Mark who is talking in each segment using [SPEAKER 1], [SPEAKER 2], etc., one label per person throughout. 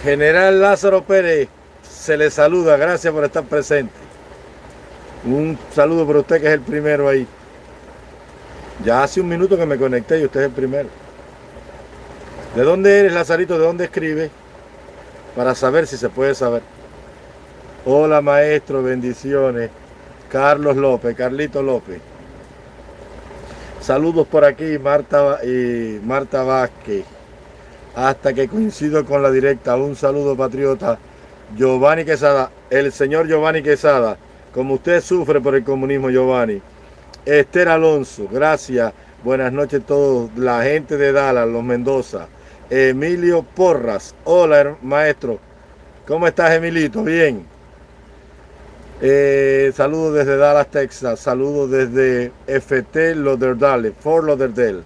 [SPEAKER 1] General Lázaro Pérez, se le saluda, gracias por estar presente. Un saludo para usted que es el primero ahí. Ya hace un minuto que me conecté y usted es el primero. ¿De dónde eres, Lazarito? ¿De dónde escribes? Para saber si se puede saber. Hola, maestro, bendiciones. Carlos López, Carlito López. Saludos por aquí, Marta Vázquez. Hasta que coincido con la directa. Un saludo, patriota. Giovanni Quesada, el señor Giovanni Quesada. Como usted sufre por el comunismo, Giovanni. Esther Alonso, gracias. Buenas noches a todos. La gente de Dallas, los Mendoza. Emilio Porras. Hola, maestro. ¿Cómo estás, Emilito? Bien. Saludos desde Dallas, Texas. Saludos desde FT Lauderdale, Fort Lauderdale.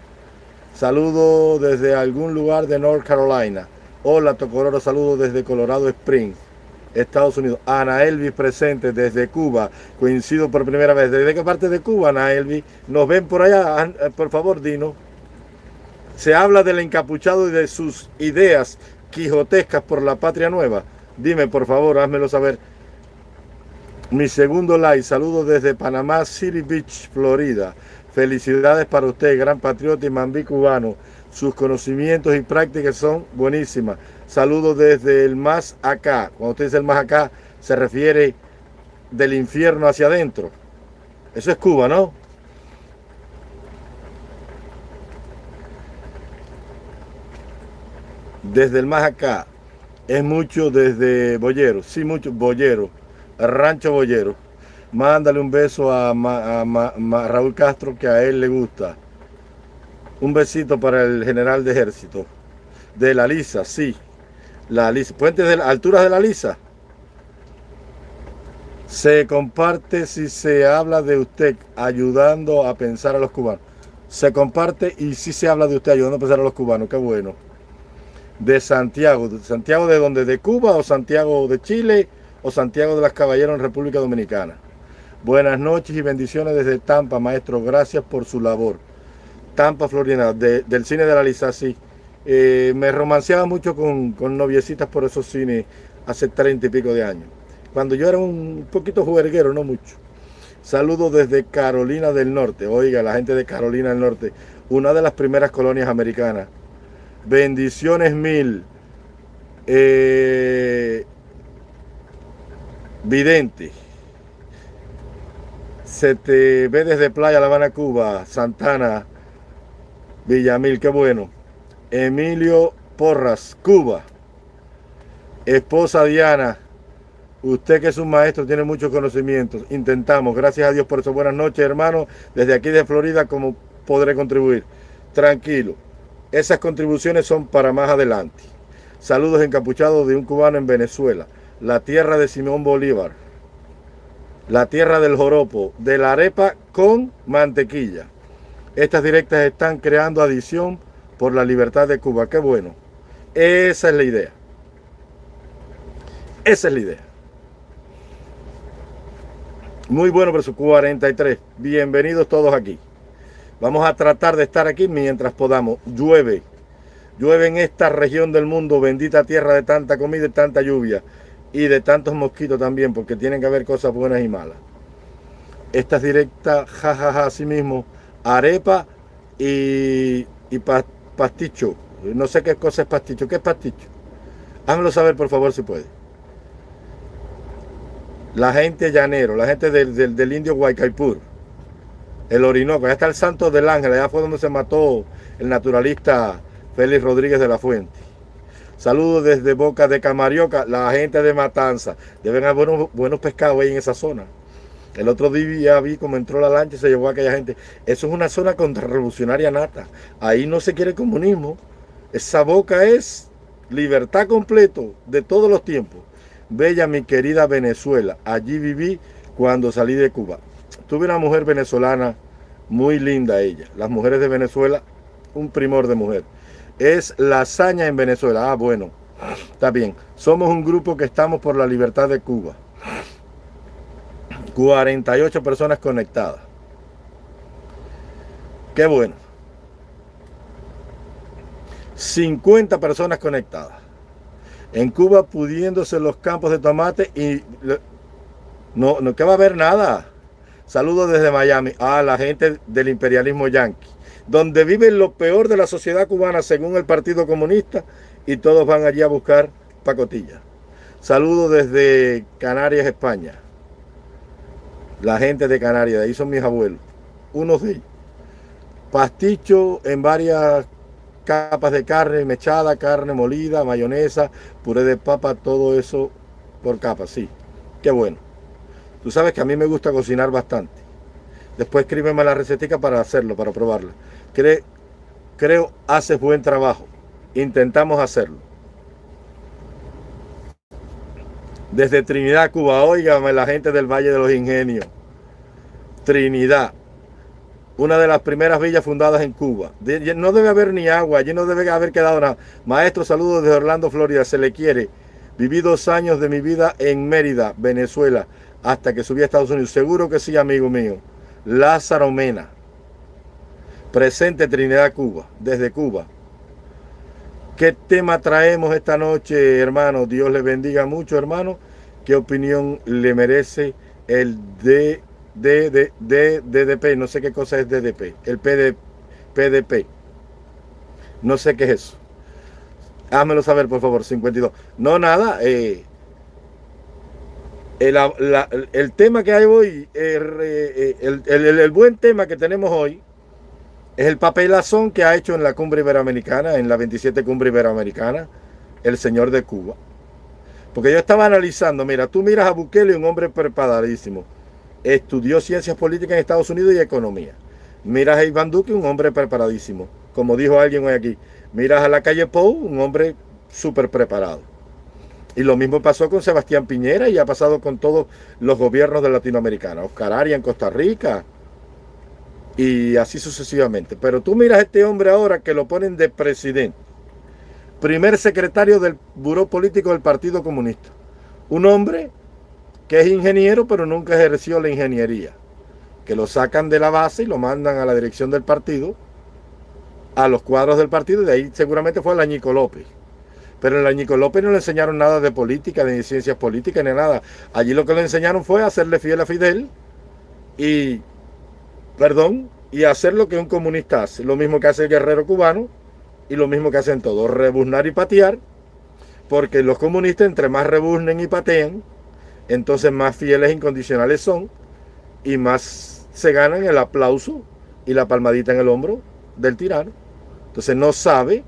[SPEAKER 1] Saludos desde algún lugar de North Carolina. Hola, Tocororo. Saludos desde Colorado Springs, Estados Unidos. Ana Elvis presente desde Cuba. Coincido por primera vez. ¿Desde qué parte de Cuba, Ana Elvis? ¿Nos ven por allá? Por favor, dinos. Se habla del encapuchado y de sus ideas quijotescas por la patria nueva. Dime, por favor, házmelo saber. Mi segundo like. Saludos desde Panamá City Beach, Florida. Felicidades para usted, gran patriota y mambí cubano. Sus conocimientos y prácticas son buenísimas. Saludos desde el más acá. Cuando usted dice el más acá, se refiere del infierno hacia adentro. Eso es Cuba, ¿no? Desde el más acá. Es mucho desde Boyero. Sí, mucho. Boyero. Rancho Boyero. Mándale un beso a Raúl Castro, que a él le gusta. Un besito para el general de ejército. De la Lisa, sí. La Lisa. Puentes de alturas de la Lisa. Se comparte si se habla de usted ayudando a pensar a los cubanos. Se comparte y si se habla de usted ayudando a pensar a los cubanos. Qué bueno. De Santiago. ¿Santiago de dónde? ¿De Cuba o Santiago de Chile o Santiago de las Caballeros en República Dominicana? Buenas noches y bendiciones desde Tampa, maestro. Gracias por su labor. Tampa, Florida, del cine de la Lisa, sí. Me romanceaba mucho con noviecitas por esos cines hace 30 y pico de años. Cuando yo era un poquito juerguero, no mucho. Saludos desde Carolina del Norte. Oiga, la gente de Carolina del Norte, una de las primeras colonias americanas. Bendiciones mil. Vidente. Se te ve desde Playa La Habana, Cuba. Santana, Villamil, qué bueno. Emilio Porras, Cuba. Esposa Diana, usted que es un maestro, tiene muchos conocimientos. Intentamos, gracias a Dios por eso. Buenas noches, hermano. Desde aquí de Florida, ¿cómo podré contribuir? Tranquilo. Esas contribuciones son para más adelante. Saludos encapuchados de un cubano en Venezuela. La tierra de Simón Bolívar. La tierra del joropo, de la arepa con mantequilla. Estas directas están creando adición por la libertad de Cuba. Qué bueno. Esa es la idea. Esa es la idea. Muy bueno, pero su 43. Bienvenidos todos aquí. Vamos a tratar de estar aquí mientras podamos. Llueve. Llueve en esta región del mundo, bendita tierra de tanta comida y tanta lluvia. Y de tantos mosquitos también, porque tienen que haber cosas buenas y malas. Estas directas, jajaja, así mismo, arepa y pasticho. No sé qué cosa es pasticho. ¿Qué es pasticho? Hámelo saber, por favor, si puede. La gente llanero, la gente del indio Guaycaipur, el Orinoco. Allá está el Santo del Ángel, allá fue donde se mató el naturalista Félix Rodríguez de la Fuente. Saludos desde Boca de Camarioca, la gente de Matanza. Deben haber buenos pescados ahí en esa zona. El otro día vi cómo entró la lancha y se llevó a aquella gente. Eso es una zona contrarrevolucionaria nata. Ahí no se quiere comunismo. Esa Boca es libertad completo de todos los tiempos. Bella mi querida Venezuela. Allí viví cuando salí de Cuba. Tuve una mujer venezolana muy linda ella. Las mujeres de Venezuela, un primor de mujer. Es la hazaña en Venezuela. Ah, bueno, está bien. Somos un grupo que estamos por la libertad de Cuba. 48 personas conectadas. Qué bueno. 50 personas conectadas. En Cuba pudiéndose los campos de tomate y no que va a haber nada. Saludos desde Miami a la gente del imperialismo yanqui, donde viven lo peor de la sociedad cubana según el Partido Comunista y todos van allí a buscar pacotilla. Saludos desde Canarias, España. La gente de Canarias, de ahí son mis abuelos, unos de ellos. Pasticho en varias capas de carne mechada, carne molida, mayonesa, puré de papa, todo eso por capas, sí. Qué bueno. Tú sabes que a mí me gusta cocinar bastante. Después escríbeme la recetica para hacerlo, para probarla. Creo haces buen trabajo. Intentamos hacerlo. Desde Trinidad, Cuba, óigame la gente del Valle de los Ingenios. Trinidad, una de las primeras villas fundadas en Cuba. No debe haber ni agua, allí no debe haber quedado nada. Maestro, saludos desde Orlando, Florida, se le quiere. Viví 2 años de mi vida en Mérida, Venezuela, hasta que subí a Estados Unidos. Seguro que sí, amigo mío. Lázaro Mena, presente Trinidad, Cuba, desde Cuba. ¿Qué tema traemos esta noche, hermano? Dios le bendiga mucho, hermano. ¿Qué opinión le merece el DDP? No sé qué cosa es DDP. El PDP. No sé qué es eso. Házmelo saber, por favor, 52. No, nada. El tema que hay hoy, el buen tema que tenemos hoy, es el papelazón que ha hecho en la cumbre iberoamericana, en la 27 cumbre iberoamericana, el señor de Cuba. Porque yo estaba analizando, mira, tú miras a Bukele, un hombre preparadísimo. Estudió ciencias políticas en Estados Unidos y economía. Miras a Iván Duque, un hombre preparadísimo. Como dijo alguien hoy aquí. Miras a Lacalle Pou, un hombre súper preparado. Y lo mismo pasó con Sebastián Piñera y ha pasado con todos los gobiernos de Latinoamérica. Oscar Arias en Costa Rica. Y así sucesivamente. Pero tú miras a este hombre ahora que lo ponen de presidente. Primer secretario del Buró Político del Partido Comunista. Un hombre que es ingeniero, pero nunca ejerció la ingeniería. Que lo sacan de la base y lo mandan a la dirección del partido, a los cuadros del partido, y de ahí seguramente fue el Añico López. Pero en el Añico López no le enseñaron nada de política, ni de ciencias políticas, ni nada. Allí lo que le enseñaron fue a hacerle fiel a Fidel y hacer lo que un comunista hace. Lo mismo que hace el guerrero cubano y lo mismo que hacen todos, rebuznar y patear, porque los comunistas entre más rebuznen y patean, entonces más fieles e incondicionales son y más se ganan el aplauso y la palmadita en el hombro del tirano. Entonces no sabe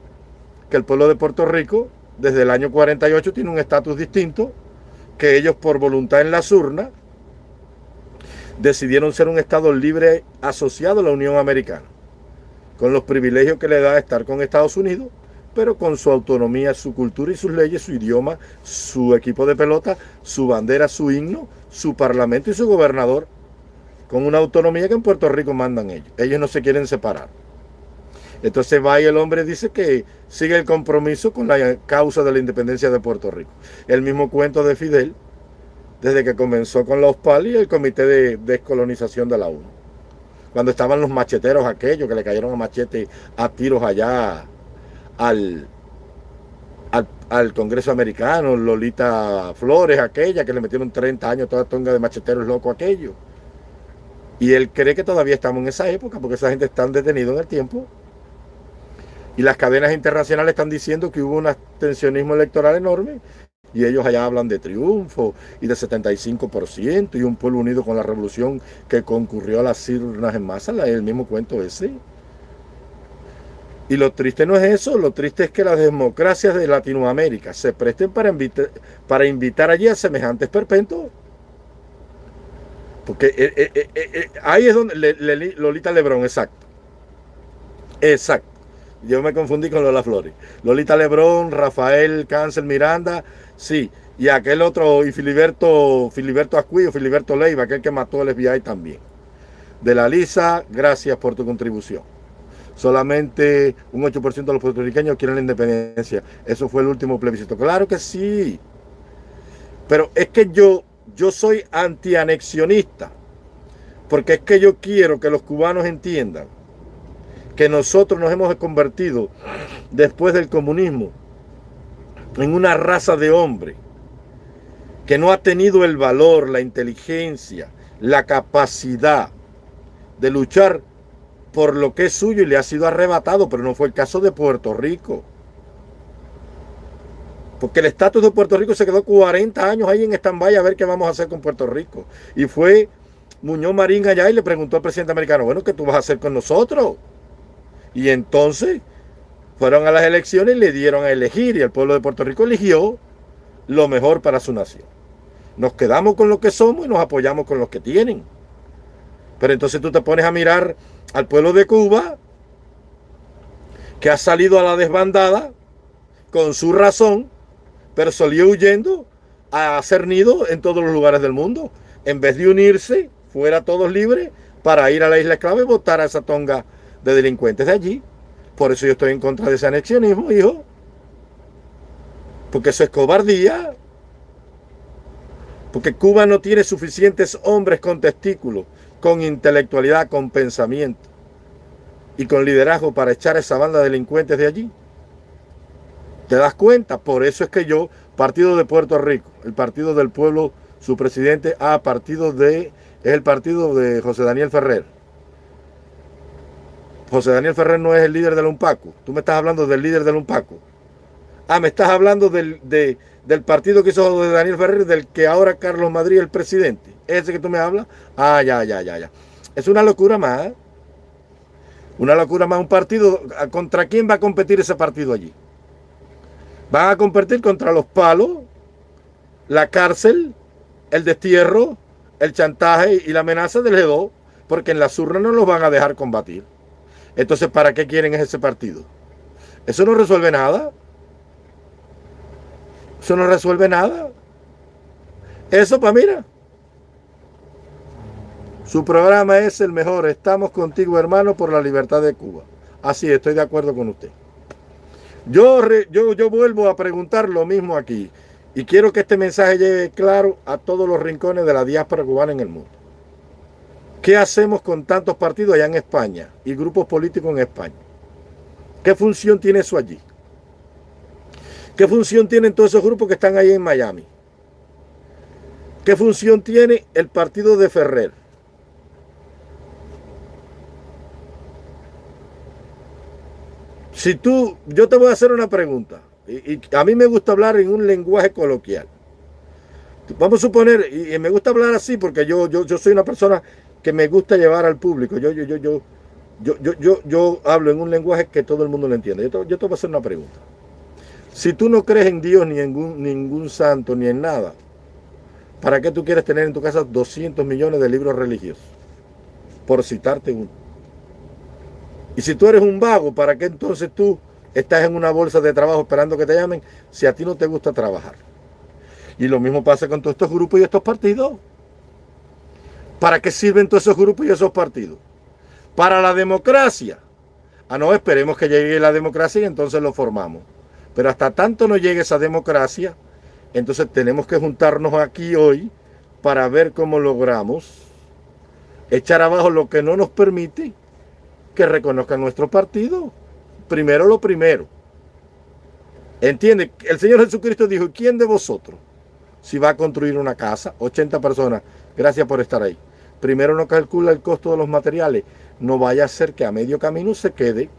[SPEAKER 1] que el pueblo de Puerto Rico desde el año 48 tiene un estatus distinto, que ellos por voluntad en las urnas decidieron ser un estado libre asociado a la Unión Americana, con los privilegios que le da estar con Estados Unidos, pero con su autonomía, su cultura y sus leyes, su idioma, su equipo de pelota, su bandera, su himno, su parlamento y su gobernador, con una autonomía que en Puerto Rico mandan ellos. Ellos no se quieren separar. Entonces va y el hombre dice que sigue el compromiso con la causa de la independencia de Puerto Rico. El mismo cuento de Fidel, desde que comenzó con la OSPAL y el Comité de Descolonización de la ONU. Cuando estaban los macheteros aquellos que le cayeron a machete a tiros allá al Congreso americano, Lolita Flores, aquella que le metieron 30 años toda tonga de macheteros locos aquello. Y él cree que todavía estamos en esa época porque esa gente está detenida en el tiempo. Y las cadenas internacionales están diciendo que hubo un abstencionismo electoral enorme y ellos allá hablan de triunfo y de 75% y un pueblo unido con la revolución que concurrió a las urnas en masa, el mismo cuento ese. Y lo triste no es eso, lo triste es que las democracias de Latinoamérica se presten para invitar allí a semejantes perpentos. Porque ahí es donde Lolita Lebrón, exacto. Exacto. Yo me confundí con Lola Flores. Lolita Lebrón, Rafael Cáncer Miranda, sí. Y aquel otro, y Filiberto Ascuí o Filiberto Leiva, aquel que mató al FBI también. De la Lisa, gracias por tu contribución. Solamente un 8% de los puertorriqueños quieren la independencia. Eso fue el último plebiscito. Claro que sí. Pero es que yo soy antianexionista. Porque es que yo quiero que los cubanos entiendan que nosotros nos hemos convertido, después del comunismo, en una raza de hombres que no ha tenido el valor, la inteligencia, la capacidad de luchar por lo que es suyo y le ha sido arrebatado, pero no fue el caso de Puerto Rico. Porque el estatus de Puerto Rico se quedó 40 años ahí en stand-by a ver qué vamos a hacer con Puerto Rico. Y fue Muñoz Marín allá y le preguntó al presidente americano, bueno, ¿qué tú vas a hacer con nosotros? Y entonces fueron a las elecciones y le dieron a elegir y el pueblo de Puerto Rico eligió lo mejor para su nación. Nos quedamos con lo que somos y nos apoyamos con los que tienen. Pero entonces tú te pones a mirar al pueblo de Cuba, que ha salido a la desbandada con su razón, pero salió huyendo a hacer nido en todos los lugares del mundo. En vez de unirse, fuera todos libres, para ir a la isla esclava y votar a esa tonga de delincuentes de allí. Por eso yo estoy en contra de ese anexionismo, hijo. Porque eso es cobardía. Porque Cuba no tiene suficientes hombres con testículos, con intelectualidad, con pensamiento y con liderazgo para echar a esa banda de delincuentes de allí. ¿Te das cuenta? Por eso es que yo, Partido de Puerto Rico, el Partido del Pueblo, su presidente, es el partido de José Daniel Ferrer. José Daniel Ferrer no es el líder del UNPACO. Tú me estás hablando del líder del UNPACO. Ah, me estás hablando del partido que hizo José Daniel Ferrer, del que ahora Carlos Madrid es el presidente. ¿Ese que tú me hablas? Ah, ya. Es una locura más. ¿Eh? Una locura más. Un partido, ¿contra quién va a competir ese partido allí? Van a competir contra los palos, la cárcel, el destierro, el chantaje y la amenaza del G2, porque en las urnas no los van a dejar combatir. Entonces, ¿para qué quieren ese partido? Eso no resuelve nada. Eso no resuelve nada. Eso, mira. Su programa es el mejor. Estamos contigo, hermano, por la libertad de Cuba. Así, estoy de acuerdo con usted. Yo vuelvo a preguntar lo mismo aquí. Y quiero que este mensaje llegue claro a todos los rincones de la diáspora cubana en el mundo. ¿Qué hacemos con tantos partidos allá en España y grupos políticos en España? ¿Qué función tiene eso allí? ¿Qué función tienen todos esos grupos que están ahí en Miami? ¿Qué función tiene el partido de Ferrer? Yo te voy a hacer una pregunta, y a mí me gusta hablar en un lenguaje coloquial. Vamos a suponer, y me gusta hablar así porque yo soy una persona que me gusta llevar al público. Yo hablo en un lenguaje que todo el mundo lo entiende. Yo te voy a hacer una pregunta. Si tú no crees en Dios, ni en ningún santo, ni en nada, ¿para qué tú quieres tener en tu casa 200 millones de libros religiosos? Por citarte uno. Y si tú eres un vago, ¿para qué entonces tú estás en una bolsa de trabajo esperando que te llamen si a ti no te gusta trabajar? Y lo mismo pasa con todos estos grupos y estos partidos. ¿Para qué sirven todos esos grupos y esos partidos? Para la democracia. Ah, no, esperemos que llegue la democracia y entonces lo formamos. Pero hasta tanto no llegue esa democracia, entonces tenemos que juntarnos aquí hoy para ver cómo logramos echar abajo lo que no nos permite que reconozcan nuestro partido. Primero lo primero. ¿Entiende? El Señor Jesucristo dijo, ¿quién de vosotros, si va a construir una casa, 80 personas, gracias por estar ahí, primero no calcula el costo de los materiales? No vaya a ser que a medio camino se quede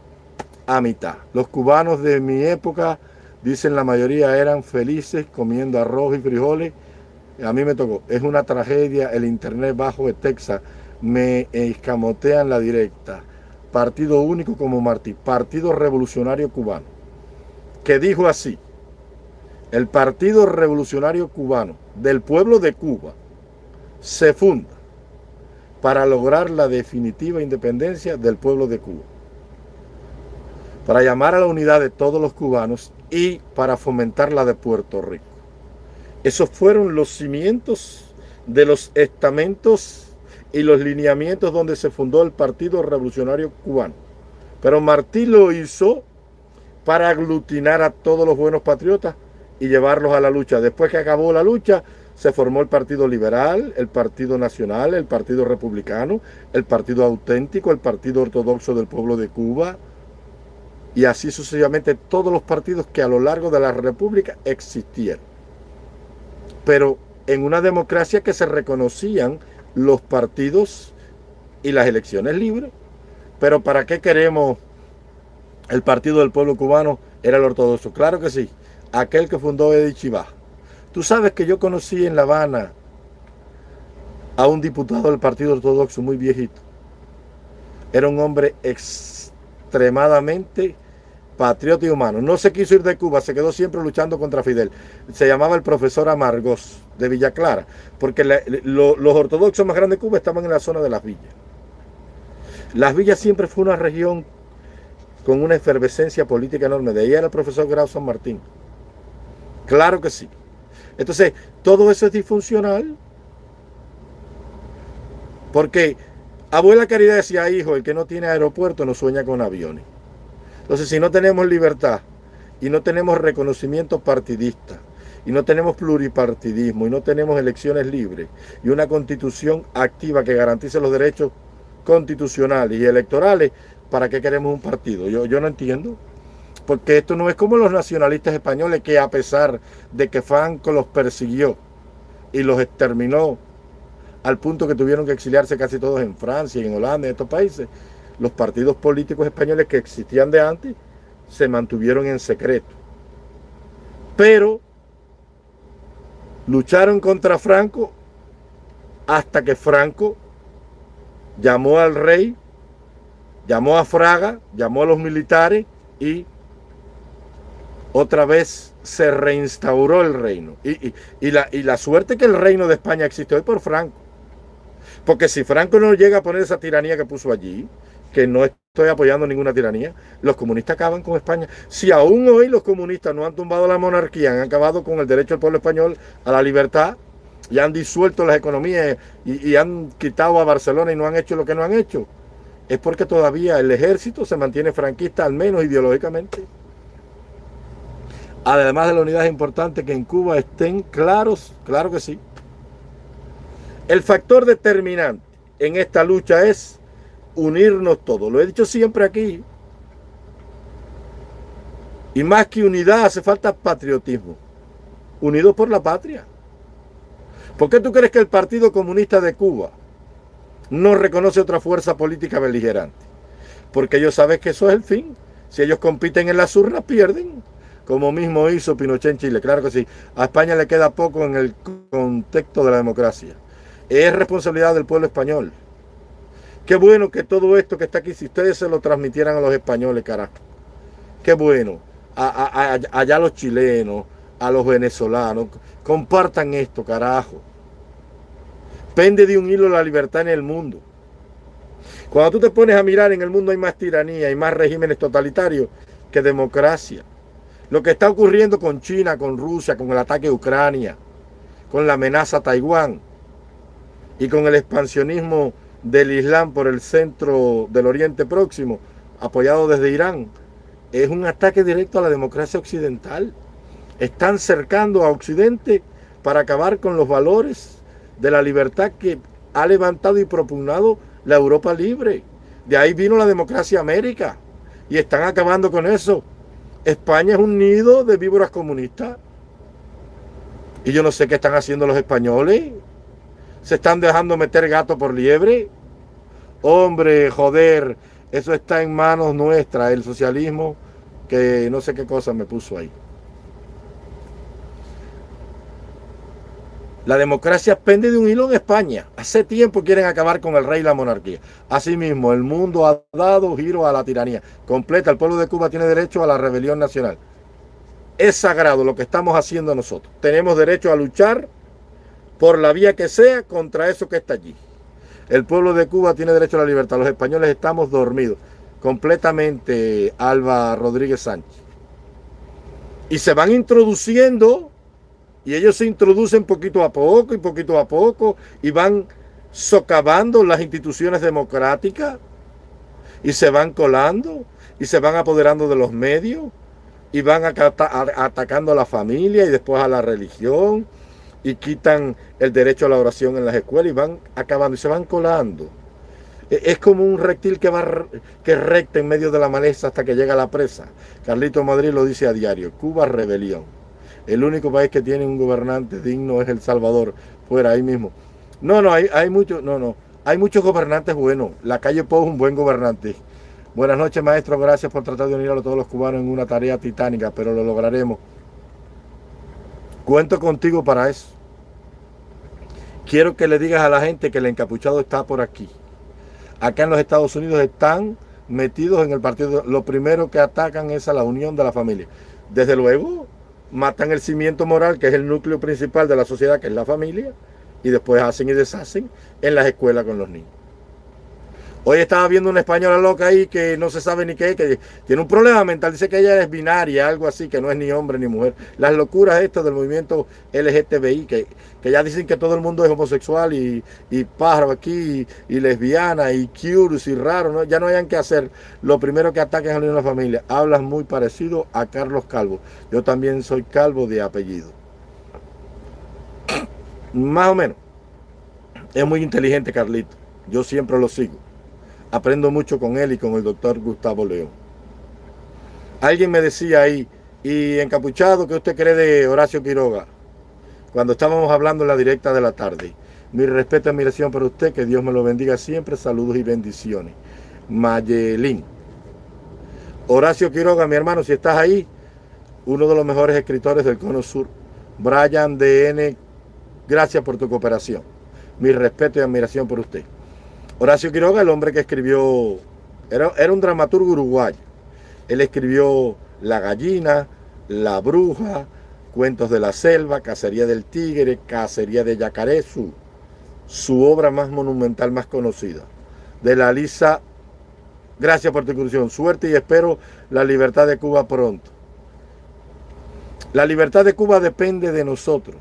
[SPEAKER 1] a mitad. Los cubanos de mi época, dicen la mayoría, eran felices comiendo arroz y frijoles. A mí me tocó. Es una tragedia el internet bajo de Texas. Me escamotean la directa. Partido único como Martí. Partido Revolucionario Cubano. Que dijo así. El Partido Revolucionario Cubano del pueblo de Cuba se funda para lograr la definitiva independencia del pueblo de Cuba, para llamar a la unidad de todos los cubanos y para fomentar la de Puerto Rico. Esos fueron los cimientos de los estamentos y los lineamientos donde se fundó el Partido Revolucionario Cubano. Pero Martí lo hizo para aglutinar a todos los buenos patriotas y llevarlos a la lucha. Después que acabó la lucha, se formó el Partido Liberal, el Partido Nacional, el Partido Republicano, el Partido Auténtico, el Partido Ortodoxo del Pueblo de Cuba. y así sucesivamente todos los partidos que a lo largo de la República existieron. Pero en una democracia que se reconocían los partidos y las elecciones libres. Pero ¿para qué queremos el Partido del Pueblo Cubano? Era el ortodoxo. Claro que sí. Aquel que fundó Edith Chivá. Tú sabes que yo conocí en La Habana a un diputado del Partido Ortodoxo muy viejito. Era un hombre extremadamente patriota y humano. No se quiso ir de Cuba, se quedó siempre luchando contra Fidel. Se llamaba el profesor Amargós, de Villa Clara, porque los ortodoxos más grandes de Cuba estaban en la zona de Las Villas. Las Villas siempre fue una región con una efervescencia política enorme. De ahí era el profesor Grau San Martín. Claro que sí. Entonces, todo eso es disfuncional. Porque abuela Caridad decía, hijo, el que no tiene aeropuerto no sueña con aviones. Entonces, si no tenemos libertad y no tenemos reconocimiento partidista y no tenemos pluripartidismo y no tenemos elecciones libres y una constitución activa que garantice los derechos constitucionales y electorales, ¿para qué queremos un partido? Yo no entiendo. Porque esto no es como los nacionalistas españoles que, a pesar de que Franco los persiguió y los exterminó al punto que tuvieron que exiliarse casi todos en Francia y en Holanda y en estos países, los partidos políticos españoles que existían de antes se mantuvieron en secreto. Pero lucharon contra Franco hasta que Franco llamó al rey, llamó a Fraga, llamó a los militares y otra vez se reinstauró el reino. Y la suerte que el reino de España existe hoy por Franco. Porque si Franco no llega a poner esa tiranía que puso allí, que no estoy apoyando ninguna tiranía, los comunistas acaban con España. Si aún hoy los comunistas no han tumbado la monarquía, han acabado con el derecho del pueblo español a la libertad, y han disuelto las economías y han quitado a Barcelona y no han hecho lo que no han hecho, es porque todavía el ejército se mantiene franquista, al menos ideológicamente. Además de la unidad, es importante que en Cuba estén claros, claro que sí. El factor determinante en esta lucha es unirnos todos. Lo he dicho siempre aquí. Y más que unidad, hace falta patriotismo. Unidos por la patria. ¿Por qué tú crees que el Partido Comunista de Cuba no reconoce otra fuerza política beligerante? Porque ellos saben que eso es el fin. Si ellos compiten en las urnas, pierden. Como mismo hizo Pinochet en Chile. Claro que sí. A España le queda poco en el contexto de la democracia. Es responsabilidad del pueblo español. Qué bueno que todo esto que está aquí, si ustedes se lo transmitieran a los españoles, carajo. Qué bueno. Allá a los chilenos, a los venezolanos. Compartan esto, carajo. Pende de un hilo la libertad en el mundo. Cuando tú te pones a mirar, en el mundo hay más tiranía, hay más regímenes totalitarios que democracia. Lo que está ocurriendo con China, con Rusia, con el ataque a Ucrania, con la amenaza a Taiwán y con el expansionismo del Islam por el centro del Oriente Próximo, apoyado desde Irán, es un ataque directo a la democracia occidental. Están cercando a Occidente para acabar con los valores de la libertad que ha levantado y propugnado la Europa libre. De ahí vino la democracia América y están acabando con eso. España es un nido de víboras comunistas. Y yo no sé qué están haciendo los españoles. ¿Se están dejando meter gato por liebre? Hombre, joder, eso está en manos nuestras, el socialismo, que no sé qué cosa me puso ahí. La democracia pende de un hilo en España. Hace tiempo quieren acabar con el rey y la monarquía. Asimismo, el mundo ha dado giro a la tiranía completa. El pueblo de Cuba tiene derecho a la rebelión nacional. Es sagrado lo que estamos haciendo nosotros. Tenemos derecho a luchar por la vía que sea contra eso que está allí. El pueblo de Cuba tiene derecho a la libertad. Los españoles estamos dormidos completamente, Alba Rodríguez Sánchez. Y se van introduciendo. Y ellos se introducen poquito a poco y van socavando las instituciones democráticas y se van colando y se van apoderando de los medios y van atacando a la familia y después a la religión y quitan el derecho a la oración en las escuelas y van acabando y se van colando. Es como un reptil que recta en medio de la maleza hasta que llega a la presa. Carlito Madrid lo dice a diario. Cuba, rebelión. El único país que tiene un gobernante digno es El Salvador. Fuera, ahí mismo. No, hay muchos, no. Hay muchos gobernantes buenos. La calle Pou es un buen gobernante. Buenas noches, maestro. Gracias por tratar de unir a todos los cubanos en una tarea titánica, pero lo lograremos. Cuento contigo para eso. Quiero que le digas a la gente que el encapuchado está por aquí. Acá en los Estados Unidos están metidos en el partido. Lo primero que atacan es a la unión de la familia. Desde luego, matan el cimiento moral, que es el núcleo principal de la sociedad, que es la familia, y después hacen y deshacen en las escuelas con los niños. Hoy estaba viendo una española loca ahí que no se sabe ni qué es, que tiene un problema mental, dice que ella es binaria, algo así, que no es ni hombre ni mujer. Las locuras estas del movimiento LGTBI, que ya dicen que todo el mundo es homosexual y pájaro aquí, y lesbiana, y curious y raro, ¿no? Ya no hayan que hacer. Lo primero que ataquen a la familia. Hablas muy parecido a Carlos Calvo. Yo también soy Calvo de apellido. Más o menos. Es muy inteligente, Carlito. Yo siempre lo sigo. Aprendo mucho con él y con el doctor Gustavo León. Alguien me decía ahí, y encapuchado, ¿qué usted cree de Horacio Quiroga? Cuando estábamos hablando en la directa de la tarde. Mi respeto y admiración por usted, que Dios me lo bendiga siempre. Saludos y bendiciones. Mayelín. Horacio Quiroga, mi hermano, si estás ahí, uno de los mejores escritores del Cono Sur. Brian DN, gracias por tu cooperación. Mi respeto y admiración por usted. Horacio Quiroga, el hombre que escribió, era un dramaturgo uruguayo. Él escribió La gallina, La bruja, Cuentos de la selva, Cacería del tigre, Cacería de yacaré, su obra más monumental, más conocida. De la Lisa, gracias por tu inclusión, suerte y espero la libertad de Cuba pronto. La libertad de Cuba depende de nosotros.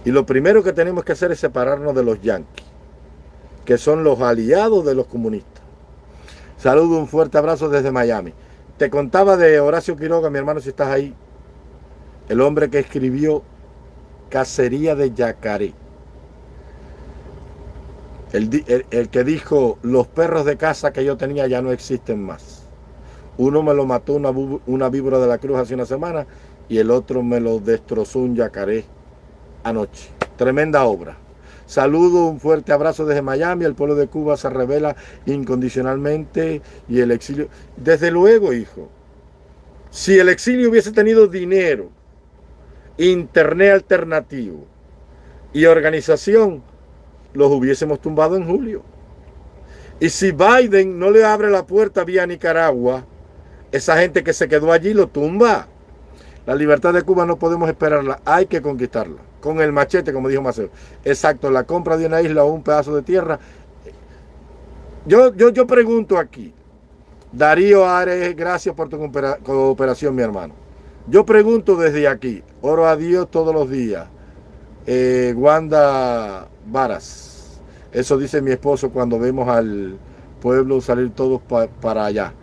[SPEAKER 1] Y lo primero que tenemos que hacer es separarnos de los yanquis, que son los aliados de los comunistas. Saludo, un fuerte abrazo desde Miami. Te contaba de Horacio Quiroga, mi hermano, si estás ahí. El hombre que escribió Cacería de yacaré. El que dijo, los perros de casa que yo tenía ya no existen más. Uno me lo mató una víbora de la cruz hace una semana y el otro me lo destrozó un yacaré anoche. Tremenda obra. Saludo, un fuerte abrazo desde Miami. El pueblo de Cuba se revela incondicionalmente y el exilio. Desde luego, hijo. Si el exilio hubiese tenido dinero, internet alternativo y organización, los hubiésemos tumbado en julio. Y si Biden no le abre la puerta vía Nicaragua, esa gente que se quedó allí lo tumba. La libertad de Cuba no podemos esperarla, hay que conquistarla. Con el machete, como dijo Maceo. Exacto, la compra de una isla o un pedazo de tierra. Yo pregunto aquí, Darío Ares, gracias por tu cooperación, mi hermano. Yo pregunto desde aquí, oro a Dios todos los días. Wanda Varas, eso dice mi esposo cuando vemos al pueblo salir todos para allá.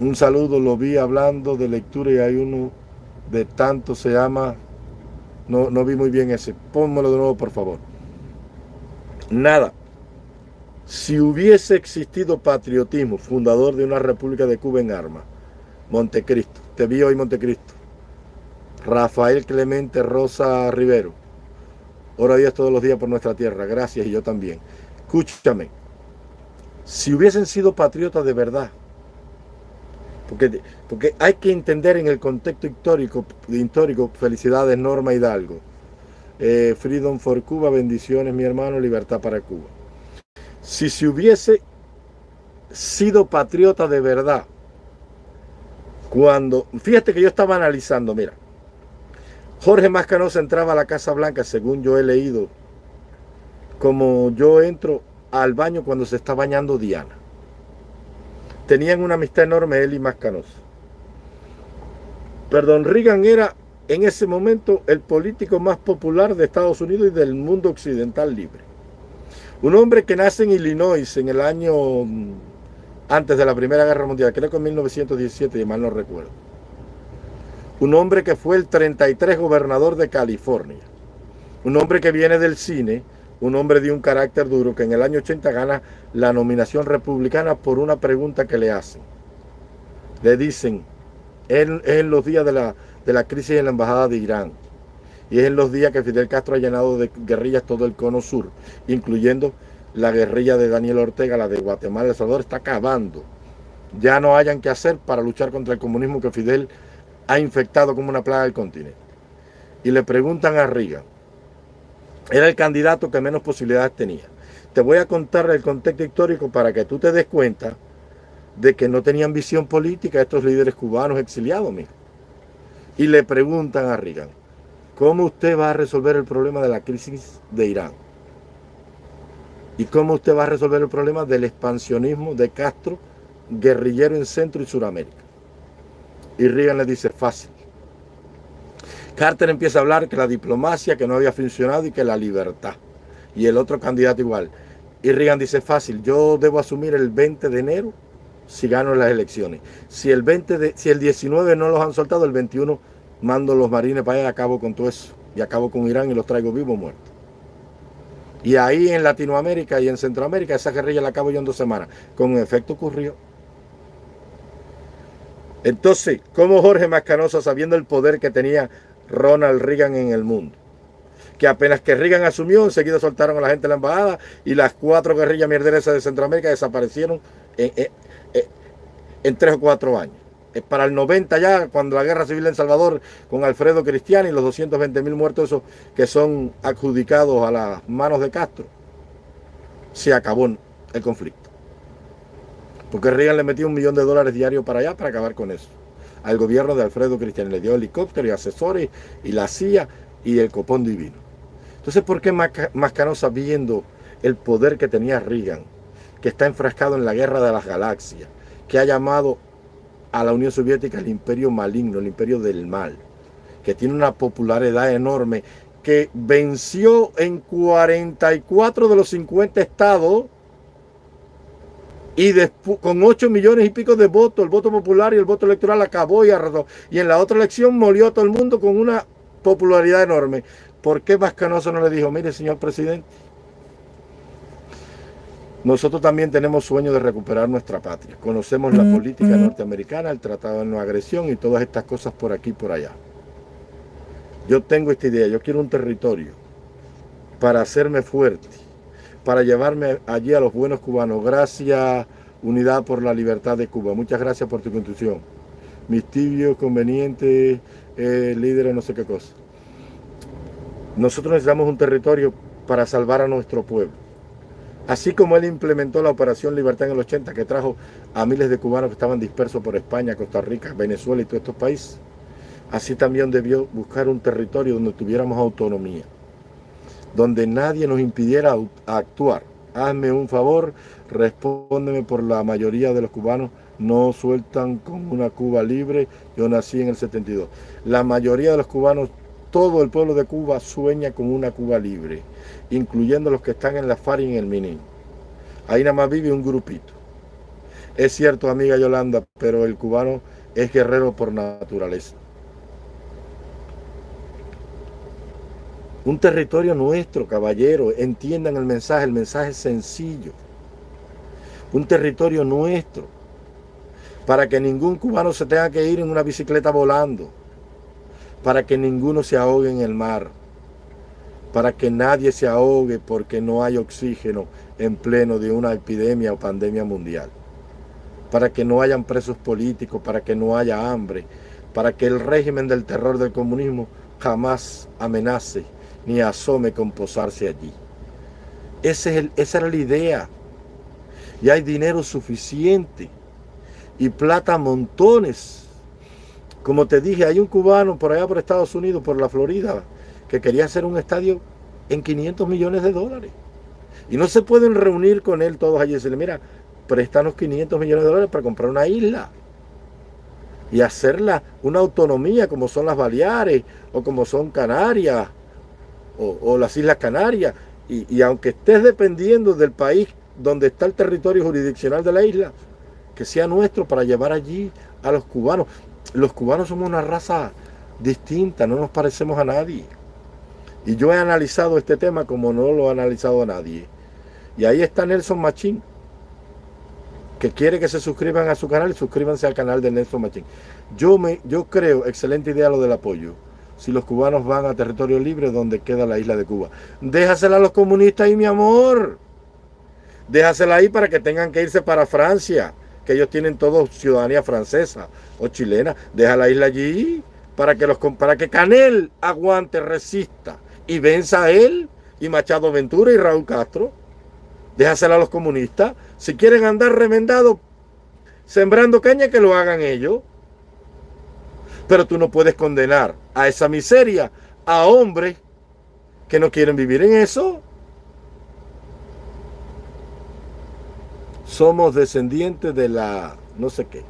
[SPEAKER 1] Un saludo, lo vi hablando de lectura y hay uno de tanto, se llama, no vi muy bien ese, pónmelo de nuevo por favor. Nada, si hubiese existido patriotismo, fundador de una república de Cuba en armas, Montecristo, te vi hoy Montecristo, Rafael Clemente Rosa Rivero, ora a Dios todos los días por nuestra tierra, gracias y yo también. Escúchame, si hubiesen sido patriotas de verdad, porque hay que entender en el contexto histórico, felicidades Norma Hidalgo, Freedom for Cuba, bendiciones mi hermano, libertad para Cuba. Si se hubiese sido patriota de verdad, fíjate que yo estaba analizando, mira, Jorge Mascanosa entraba a la Casa Blanca, según yo he leído, como yo entro al baño cuando se está bañando Diana. Tenían una amistad enorme él y Mascanosa. Perdón, Reagan era en ese momento el político más popular de Estados Unidos y del mundo occidental libre. Un hombre que nace en Illinois en el año antes de la Primera Guerra Mundial, creo que en 1917, si mal no recuerdo. Un hombre que fue el 33 gobernador de California. Un hombre que viene del cine, un hombre de un carácter duro que en el año 80 gana la nominación republicana por una pregunta que le hacen. Le dicen, es en los días de la crisis en la embajada de Irán, y es en los días que Fidel Castro ha llenado de guerrillas todo el cono sur, incluyendo la guerrilla de Daniel Ortega, la de Guatemala, El Salvador, está acabando. Ya no hayan que hacer para luchar contra el comunismo que Fidel ha infectado como una plaga del continente. Y le preguntan a Reagan, era el candidato que menos posibilidades tenía. Te voy a contar el contexto histórico para que tú te des cuenta de que no tenían visión política estos líderes cubanos exiliados, mijo. Y le preguntan a Reagan, ¿cómo usted va a resolver el problema de la crisis de Irán? ¿Y cómo usted va a resolver el problema del expansionismo de Castro, guerrillero en Centro y Suramérica? Y Reagan le dice, fácil. Carter empieza a hablar que la diplomacia, que no había funcionado y que la libertad. Y el otro candidato igual. Y Reagan dice, fácil, yo debo asumir el 20 de enero si gano las elecciones. Si el 19 no los han soltado, el 21 mando los marines para allá y acabo con todo eso. Y acabo con Irán y los traigo vivos o muertos. Y ahí en Latinoamérica y en Centroamérica esa guerrilla la acabo yo en 2 semanas. Con efecto ocurrió. Entonces, ¿cómo Jorge Mascanosa, sabiendo el poder que tenía Ronald Reagan en el mundo, que apenas que Reagan asumió, enseguida soltaron a la gente de la embajada y las 4 guerrillas mierderas de Centroamérica desaparecieron en 3 o 4 años? Para el 90 ya, cuando la guerra civil en Salvador con Alfredo Cristiani y los 220.000 muertos esos que son adjudicados a las manos de Castro, se acabó el conflicto. Porque Reagan le metió $1 millón diarios para allá para acabar con eso. Al gobierno de Alfredo Cristiani le dio helicópteros y asesores y la CIA y el copón divino. Entonces, ¿por qué Mascanosa, viendo el poder que tenía Reagan, que está enfrascado en la guerra de las galaxias, que ha llamado a la Unión Soviética el imperio maligno, el imperio del mal, que tiene una popularidad enorme, que venció en 44 de los 50 estados y después, con 8 millones y pico de votos, el voto popular y el voto electoral acabó y arrasó. Y en la otra elección molió a todo el mundo con una popularidad enorme. ¿Por qué Mascanosa no le dijo, mire, señor presidente, nosotros también tenemos sueño de recuperar nuestra patria? Conocemos la política norteamericana, el tratado de no agresión y todas estas cosas por aquí y por allá. Yo tengo esta idea, yo quiero un territorio para hacerme fuerte, para llevarme allí a los buenos cubanos. Gracias, Unidad por la Libertad de Cuba. Muchas gracias por tu contribución. Mis tibios, convenientes, líderes, no sé qué cosa. Nosotros necesitamos un territorio para salvar a nuestro pueblo. Así como él implementó la Operación Libertad en el 80, que trajo a miles de cubanos que estaban dispersos por España, Costa Rica, Venezuela y todos estos países, así también debió buscar un territorio donde tuviéramos autonomía, donde nadie nos impidiera actuar. Hazme un favor, respóndeme por la mayoría de los cubanos no sueltan con una Cuba libre. Yo nací en el 72. La mayoría de los cubanos, todo el pueblo de Cuba sueña con una Cuba libre, incluyendo los que están en la FARC y en el MININ. Ahí nada más vive un grupito. Es cierto, amiga Yolanda, pero el cubano es guerrero por naturaleza. Un territorio nuestro, caballero, entiendan el mensaje es sencillo. Un territorio nuestro, para que ningún cubano se tenga que ir en una bicicleta volando, para que ninguno se ahogue en el mar, para que nadie se ahogue porque no hay oxígeno en pleno de una epidemia o pandemia mundial, para que no hayan presos políticos, para que no haya hambre, para que el régimen del terror del comunismo jamás amenace ni asome con posarse allí. Esa era la idea. Y hay dinero suficiente y plata a montones. Como te dije, hay un cubano por allá por Estados Unidos, por la Florida, que quería hacer un estadio en $500 millones. Y no se pueden reunir con él todos allí y decirle, mira, préstanos $500 millones para comprar una isla y hacerla una autonomía como son las Baleares o como son Canarias o las Islas Canarias. Y aunque estés dependiendo del país donde está el territorio jurisdiccional de la isla, que sea nuestro para llevar allí a los cubanos. Los cubanos somos una raza distinta, no nos parecemos a nadie. Y yo he analizado este tema como no lo ha analizado nadie. Y ahí está Nelson Machín, que quiere que se suscriban a su canal y suscríbanse al canal de Nelson Machín. Yo creo, excelente idea lo del apoyo. Si los cubanos van a territorio libre, donde queda la isla de Cuba. Déjasela a los comunistas ahí, mi amor. Déjasela ahí para que tengan que irse para Francia, que ellos tienen todos ciudadanía francesa o chilena. Deja la isla allí para que Canel aguante, resista y venza a él y Machado Ventura y Raúl Castro. Déjasela a los comunistas. Si quieren andar remendados sembrando caña, que lo hagan ellos. Pero tú no puedes condenar a esa miseria a hombres que no quieren vivir en eso. Somos descendientes de la no sé qué.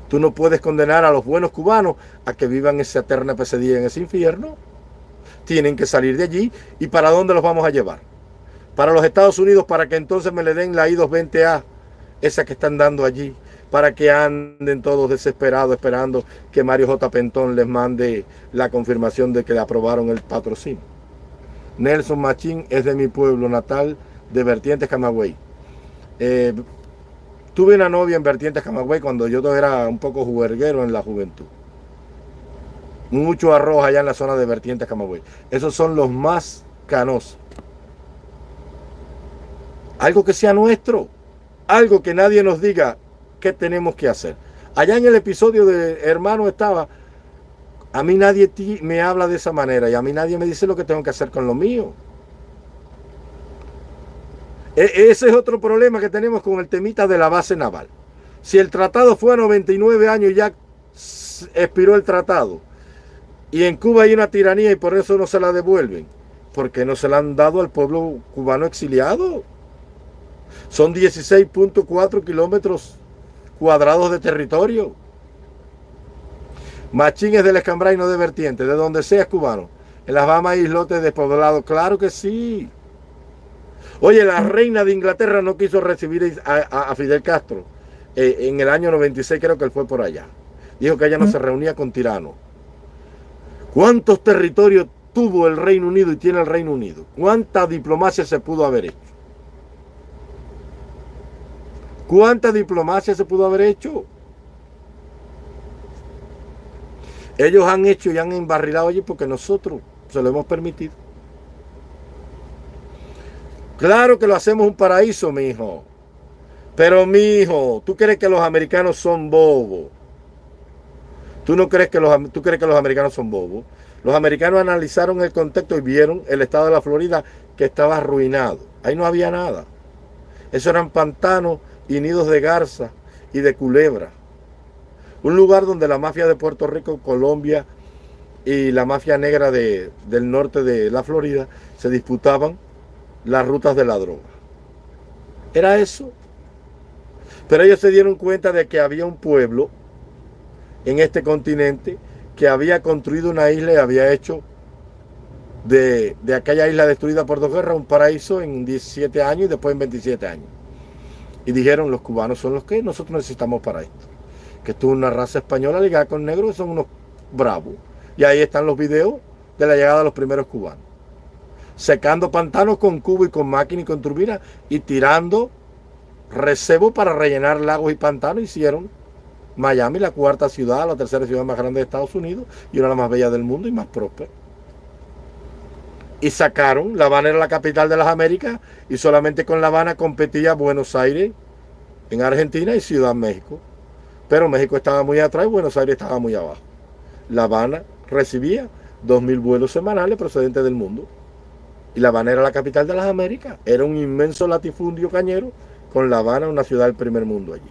[SPEAKER 1] Tú no puedes condenar a los buenos cubanos a que vivan esa eterna pesadilla en ese infierno. Tienen que salir de allí. ¿Y para dónde los vamos a llevar? Para los Estados Unidos, para que entonces me le den la I-220A, esa que están dando allí, para que anden todos desesperados esperando que Mario J. Pentón les mande la confirmación de que le aprobaron el patrocinio. Nelson Machín es de mi pueblo natal, de Vertientes, Camagüey. Tuve una novia en Vertientes, Camagüey, cuando yo era un poco juerguero en la juventud. Mucho arroz allá en la zona de Vertientes, Camagüey. Esos son los más canosos. Algo que sea nuestro. Algo que nadie nos diga qué tenemos que hacer. Allá en el episodio de Hermano estaba, a mí nadie me habla de esa manera y a mí nadie me dice lo que tengo que hacer con lo mío. Ese es otro problema que tenemos con el temita de la base naval. Si el tratado fue a 99 años y ya expiró el tratado, y en Cuba hay una tiranía y por eso no se la devuelven, ¿por qué no se la han dado al pueblo cubano exiliado? Son 16.4 kilómetros cuadrados de territorio. Machín es del Escambray, no de Vertiente, de donde sea es cubano. En las Bahamas hay islotes despoblados, claro que sí. Oye, la reina de Inglaterra no quiso recibir a Fidel Castro. En el año 96 creo que él fue por allá. Dijo que ella no se reunía con tiranos. ¿Cuántos territorios tuvo el Reino Unido y tiene el Reino Unido? ¿Cuánta diplomacia se pudo haber hecho? ¿Cuánta diplomacia se pudo haber hecho? Ellos han hecho y han embarrilado allí porque nosotros se lo hemos permitido. Claro que lo hacemos un paraíso, mijo. Pero, mijo, ¿tú crees que los americanos son bobos? ¿Tú crees que los americanos son bobos? Los americanos analizaron el contexto y vieron el estado de la Florida que estaba arruinado. Ahí no había nada. Eso eran pantanos y nidos de garza y de culebra. Un lugar donde la mafia de Puerto Rico, Colombia y la mafia negra del norte de la Florida se disputaban las rutas de la droga. Era eso. Pero ellos se dieron cuenta de que había un pueblo en este continente que había construido una isla y había hecho de aquella isla destruida por dos guerras un paraíso en 17 años y después en 27 años. Y dijeron, los cubanos son los que nosotros necesitamos para esto. Que esto es una raza española ligada con negros, son unos bravos. Y ahí están los videos de la llegada de los primeros cubanos. Secando pantanos con cubo y con máquina y con turbina y tirando recebo para rellenar lagos y pantanos. Hicieron Miami la cuarta ciudad, la tercera ciudad más grande de Estados Unidos y una de las más bellas del mundo y más próspera. Y sacaron, La Habana era la capital de las Américas y solamente con La Habana competía Buenos Aires en Argentina y Ciudad México. Pero México estaba muy atrás y Buenos Aires estaba muy abajo. La Habana recibía 2.000 vuelos semanales procedentes del mundo. Y La Habana era la capital de las Américas. Era un inmenso latifundio cañero con La Habana, una ciudad del primer mundo allí.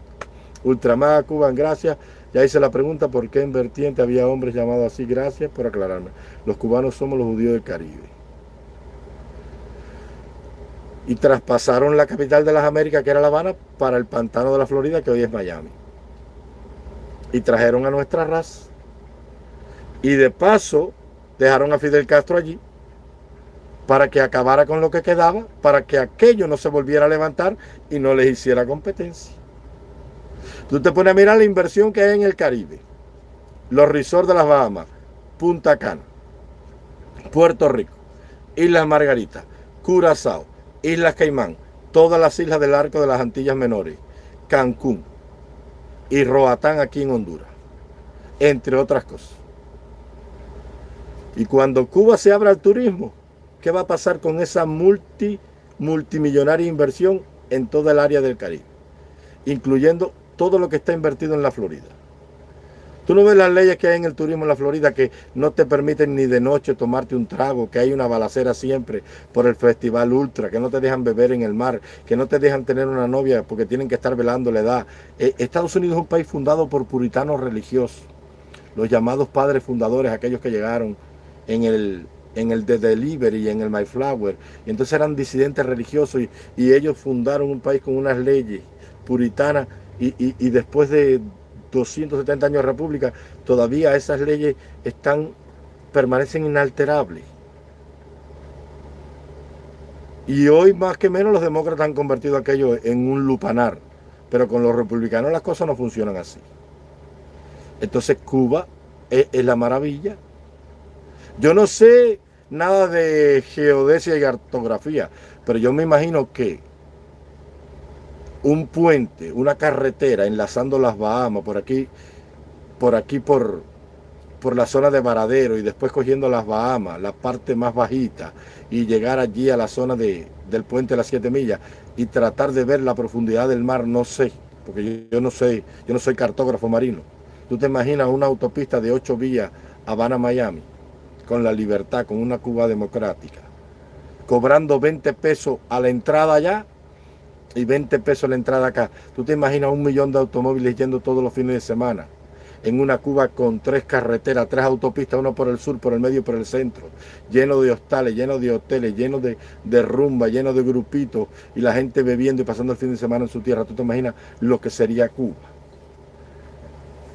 [SPEAKER 1] Ultramar Cuban, gracias. Ya hice la pregunta por qué en Vertiente había hombres llamados así. Gracias por aclararme. Los cubanos somos los judíos del Caribe. Y traspasaron la capital de las Américas, que era La Habana, para el pantano de la Florida, que hoy es Miami. Y trajeron a nuestra raza. Y de paso dejaron a Fidel Castro allí para que acabara con lo que quedaba, para que aquello no se volviera a levantar y no les hiciera competencia. Tú te pones a mirar la inversión que hay en el Caribe, los resorts de las Bahamas, Punta Cana, Puerto Rico, Islas Margarita, Curazao, Islas Caimán, todas las islas del arco de las Antillas Menores, Cancún y Roatán aquí en Honduras, entre otras cosas. Y cuando Cuba se abra al turismo, ¿qué va a pasar con esa multimillonaria inversión en toda el área del Caribe? Incluyendo todo lo que está invertido en la Florida. Tú no ves las leyes que hay en el turismo en la Florida que no te permiten ni de noche tomarte un trago, que hay una balacera siempre por el Festival Ultra, que no te dejan beber en el mar, que no te dejan tener una novia porque tienen que estar velando la edad. Estados Unidos es un país fundado por puritanos religiosos, los llamados padres fundadores, aquellos que llegaron en el The Delivery y en el Mayflower, y entonces eran disidentes religiosos y ellos fundaron un país con unas leyes puritanas y después de 270 años de república, todavía esas leyes permanecen inalterables. Y hoy más que menos los demócratas han convertido aquello en un lupanar, pero con los republicanos las cosas no funcionan así. Entonces Cuba es la maravilla. Yo no sé nada de geodesia y cartografía, pero yo me imagino que un puente, una carretera enlazando las Bahamas por la zona de Varadero y después cogiendo las Bahamas, la parte más bajita, y llegar allí a la zona del puente de las 7 millas y tratar de ver la profundidad del mar, no sé, porque yo no sé, yo no soy cartógrafo marino. Tú te imaginas una autopista de 8 vías Habana-Miami, con la libertad, con una Cuba democrática, cobrando 20 pesos a la entrada allá y 20 pesos la entrada acá. Tú te imaginas 1 millón de automóviles yendo todos los fines de semana en una Cuba con 3 carreteras, 3 autopistas, uno por el sur, por el medio y por el centro, lleno de hostales, lleno de hoteles, lleno de rumba, lleno de grupitos y la gente bebiendo y pasando el fin de semana en su tierra. Tú te imaginas lo que sería Cuba.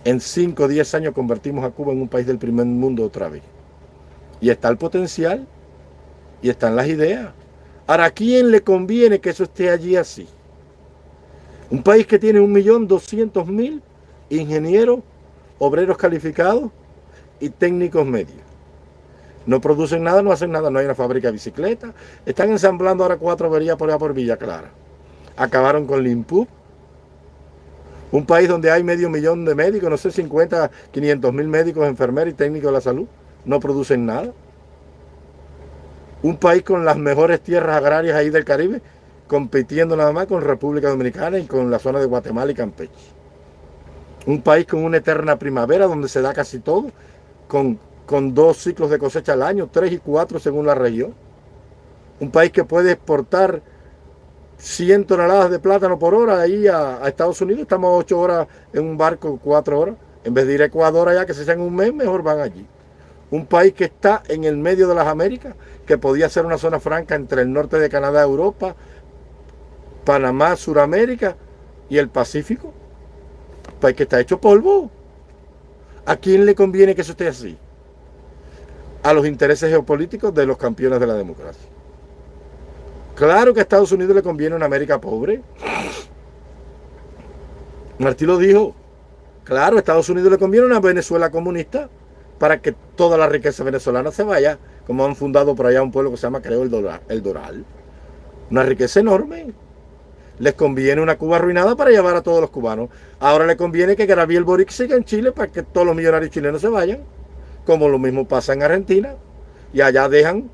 [SPEAKER 1] En 5 o 10 años convertimos a Cuba en un país del primer mundo otra vez. Y está el potencial y están las ideas. Ahora, ¿a quién le conviene que eso esté allí así? Un país que tiene 1.200.000 ingenieros, obreros calificados y técnicos medios. No producen nada, no hacen nada, no hay una fábrica de bicicletas. Están ensamblando ahora 4 averías por allá por Villa Clara. Acabaron con Limpub. Un país donde hay 500.000 de médicos, no sé, 50, 500.000 médicos, enfermeros y técnicos de la salud. No producen nada. Un país con las mejores tierras agrarias ahí del Caribe, compitiendo nada más con República Dominicana y con la zona de Guatemala y Campeche. Un país con una eterna primavera donde se da casi todo, con 2 ciclos de cosecha al año, 3 y 4 según la región. Un país que puede exportar 100 toneladas de plátano por hora ahí a Estados Unidos. Estamos 8 horas en un barco, 4 horas. En vez de ir a Ecuador allá, que se echan un mes, mejor van allí. Un país que está en el medio de las Américas, que podía ser una zona franca entre el norte de Canadá, Europa, Panamá, Suramérica y el Pacífico. Un país que está hecho polvo. ¿A quién le conviene que eso esté así? A los intereses geopolíticos de los campeones de la democracia. Claro que a Estados Unidos le conviene una América pobre. Martí lo dijo. Claro, a Estados Unidos le conviene una Venezuela comunista para que toda la riqueza venezolana se vaya, como han fundado por allá un pueblo que se llama, creo, el Doral. Una riqueza enorme. Les conviene una Cuba arruinada para llevar a todos los cubanos. Ahora le conviene que Gabriel Boric siga en Chile para que todos los millonarios chilenos se vayan, como lo mismo pasa en Argentina, y allá dejan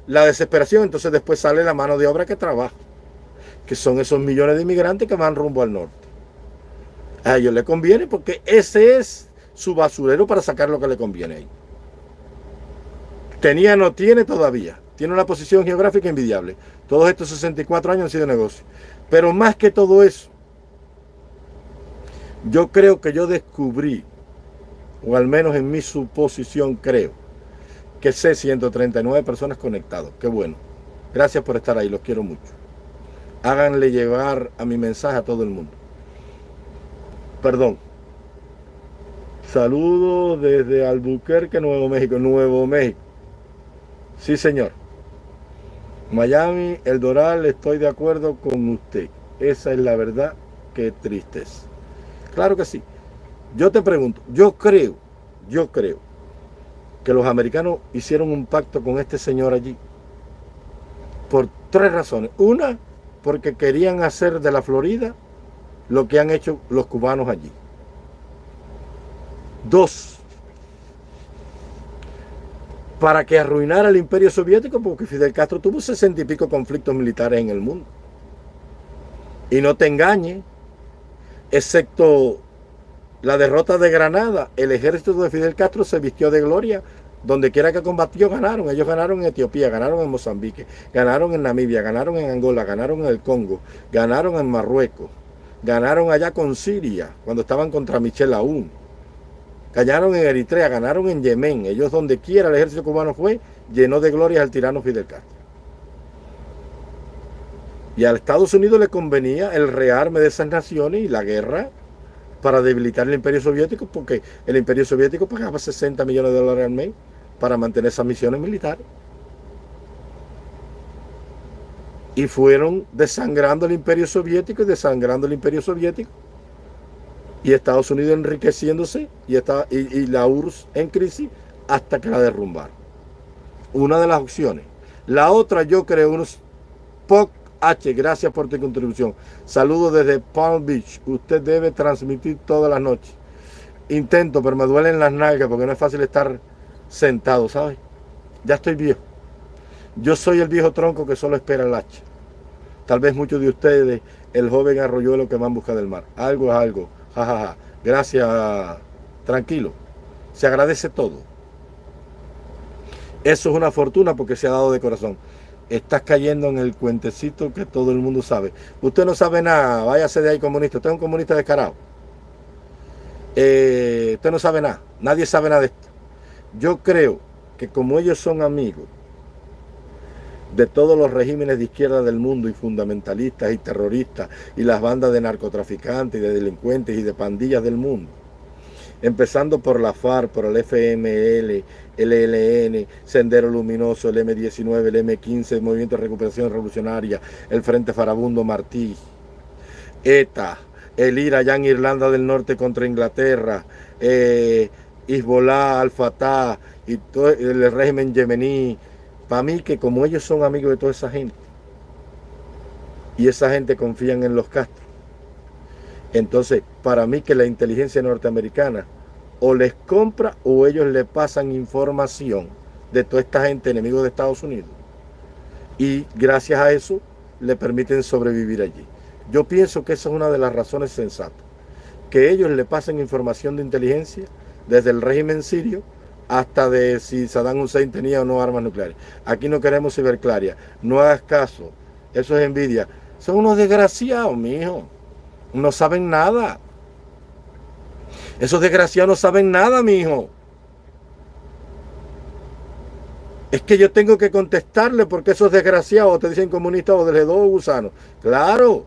[SPEAKER 1] la desesperación, entonces después sale la mano de obra que trabaja, que son esos millones de inmigrantes que van rumbo al norte. A ellos les conviene porque ese es su basurero para sacar lo que le conviene ahí. Tenía, no tiene todavía. Tiene una posición geográfica envidiable. Todos estos 64 años han sido negocio. Pero más que todo eso, yo creo que yo descubrí, o al menos en mi suposición creo, que sé 139 personas conectadas. Qué bueno. Gracias por estar ahí, los quiero mucho. Háganle llegar a mi mensaje a todo el mundo. Perdón. Saludos desde Albuquerque, Nuevo México. Nuevo México. Sí, señor. Miami, El Doral, estoy de acuerdo con usted. Esa es la verdad, qué tristeza. Claro que sí. Yo te pregunto, yo creo que los americanos hicieron un pacto con este señor allí por tres razones. Una, porque querían hacer de la Florida lo que han hecho los cubanos allí. Dos, para que arruinara el imperio soviético, porque Fidel Castro tuvo 60 y pico conflictos militares en el mundo. Y no te engañes, excepto la derrota de Granada, el ejército de Fidel Castro se vistió de gloria. Donde quiera que combatió, ganaron. Ellos ganaron en Etiopía, ganaron en Mozambique, ganaron en Namibia, ganaron en Angola, ganaron en el Congo, ganaron en Marruecos, ganaron allá con Siria, cuando estaban contra Michel Aoun, ganaron en Eritrea, ganaron en Yemen. Ellos donde quiera el ejército cubano fue, llenó de gloria al tirano Fidel Castro. Y a Estados Unidos le convenía el rearme de esas naciones y la guerra para debilitar el imperio soviético, porque el imperio soviético pagaba 60 millones de dólares al mes para mantener esas misiones militares. Y fueron desangrando el imperio soviético y desangrando el imperio soviético. Y Estados Unidos enriqueciéndose y la URSS en crisis hasta que la derrumbaron. Una de las opciones. La otra, yo creo, unos POC H, gracias por tu contribución. Saludos desde Palm Beach. Usted debe transmitir todas las noches. Intento, pero me duelen las nalgas porque no es fácil estar sentado, ¿sabes? Ya estoy viejo. Yo soy el viejo tronco que solo espera el hacha. Tal vez muchos de ustedes, el joven arroyuelo que va en busca del mar. Algo es algo. Ja, ja, ja. Gracias. Tranquilo. Se agradece todo. Eso es una fortuna porque se ha dado de corazón. Estás cayendo en el cuentecito que todo el mundo sabe. Usted no sabe nada. Váyase de ahí, comunista. Usted es un comunista descarado. Usted no sabe nada. Nadie sabe nada de esto. Yo creo que como ellos son amigos de todos los regímenes de izquierda del mundo y fundamentalistas y terroristas y las bandas de narcotraficantes y de delincuentes y de pandillas del mundo, empezando por la FARC, por el FML, el ELN, Sendero Luminoso, el M-19, el M-15, el Movimiento de Recuperación Revolucionaria, el Frente Farabundo Martí, ETA, el IRA allá en Irlanda del Norte contra Inglaterra, Hezbollah, Al-Fatah y todo el régimen yemení. Para mí que como ellos son amigos de toda esa gente y esa gente confían en los Castro, entonces para mí que la inteligencia norteamericana o les compra o ellos le pasan información de toda esta gente enemigo de Estados Unidos y gracias a eso le permiten sobrevivir allí. Yo pienso que esa es una de las razones sensatas, que ellos le pasen información de inteligencia desde el régimen sirio hasta de si Saddam Hussein tenía o no armas nucleares. Aquí no queremos ciberclaria, no hagas caso, eso es envidia. Son unos desgraciados, mijo, no saben nada. Esos desgraciados no saben nada, mijo. Es que yo tengo que contestarle porque esos desgraciados te dicen comunistas o de dos gusanos. Claro.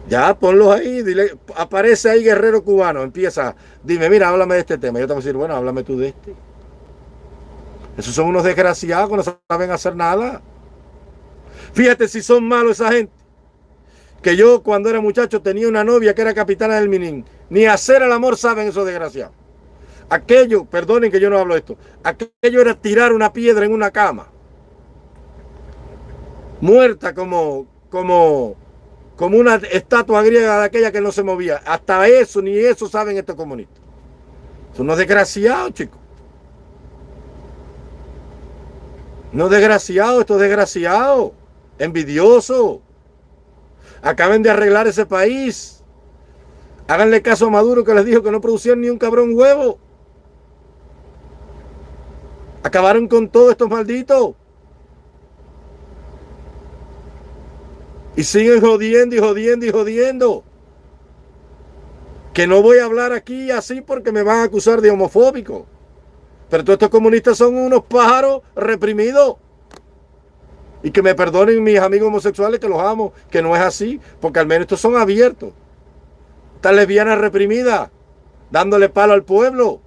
[SPEAKER 1] Ya, ponlos ahí, dile, aparece ahí guerrero cubano, empieza, dime, mira, háblame de este tema. Yo te voy a decir, bueno, háblame tú de este. Esos son unos desgraciados que no saben hacer nada. Fíjate si son malos esa gente. Que yo cuando era muchacho tenía una novia que era capitana del Minin. Ni hacer el amor saben esos desgraciados. Aquello, perdonen que yo no hablo de esto, aquello era tirar una piedra en una cama. Muerta como una estatua griega de aquella que no se movía. Hasta eso, ni eso saben estos comunistas. Son unos desgraciados, chicos. No desgraciados, estos desgraciados. Envidiosos. Acaben de arreglar ese país. Háganle caso a Maduro que les dijo que no producían ni un cabrón huevo. Acabaron con todos estos malditos. Y siguen jodiendo y jodiendo y jodiendo. Que no voy a hablar aquí así porque me van a acusar de homofóbico. Pero todos estos comunistas son unos pájaros reprimidos. Y que me perdonen mis amigos homosexuales que los amo, que no es así, porque al menos estos son abiertos. Estas lesbianas reprimidas, dándole palo al pueblo.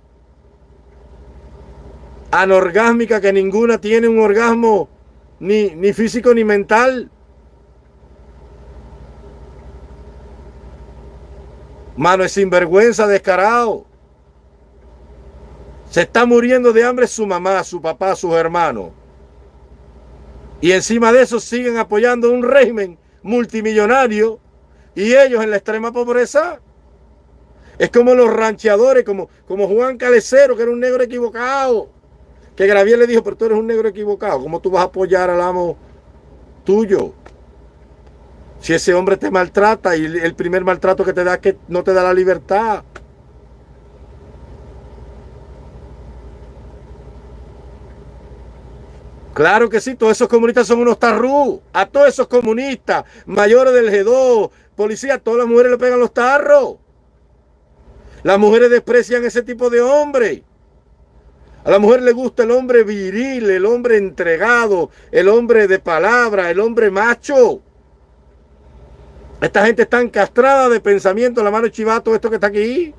[SPEAKER 1] Anorgásmica, que ninguna tiene un orgasmo, ni físico ni mental. Mano, es sinvergüenza, descarado. Se está muriendo de hambre su mamá, su papá, sus hermanos. Y encima de eso siguen apoyando un régimen multimillonario y ellos en la extrema pobreza. Es como los rancheadores, como Juan Calecero, que era un negro equivocado. Que Gravier le dijo, pero tú eres un negro equivocado. ¿Cómo tú vas a apoyar al amo tuyo? Si ese hombre te maltrata y el primer maltrato que te da es que no te da la libertad. Claro que sí, todos esos comunistas son unos tarrú. A todos esos comunistas, mayores del G2, policías, todas las mujeres le pegan los tarros. Las mujeres desprecian ese tipo de hombre. A la mujer le gusta el hombre viril, el hombre entregado, el hombre de palabra, el hombre macho. Esta gente está encastrada de pensamiento, la mano de chivato, esto que está aquí.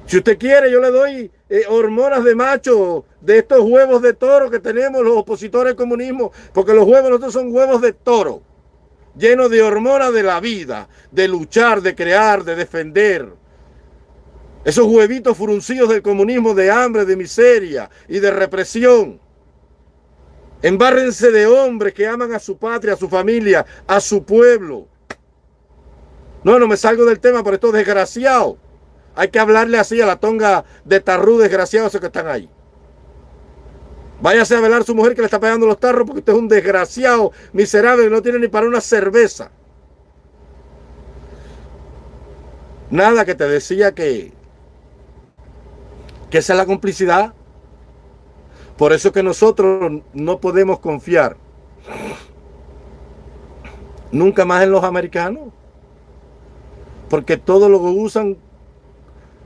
[SPEAKER 1] Si usted quiere, yo le doy hormonas de macho, de estos huevos de toro que tenemos los opositores al comunismo, porque los huevos nosotros son huevos de toro, llenos de hormonas de la vida, de luchar, de crear, de defender. Esos huevitos fruncidos del comunismo, de hambre, de miseria y de represión. Embárrense de hombres que aman a su patria, a su familia, a su pueblo. No me salgo del tema, pero estos desgraciados. Hay que hablarle así a la tonga de tarrú desgraciados que están ahí. Váyase a velar a su mujer que le está pegando los tarros porque usted es un desgraciado miserable que no tiene ni para una cerveza. Nada, que te decía que esa es la complicidad. Por eso que nosotros no podemos confiar nunca más en los americanos. Porque todo lo usan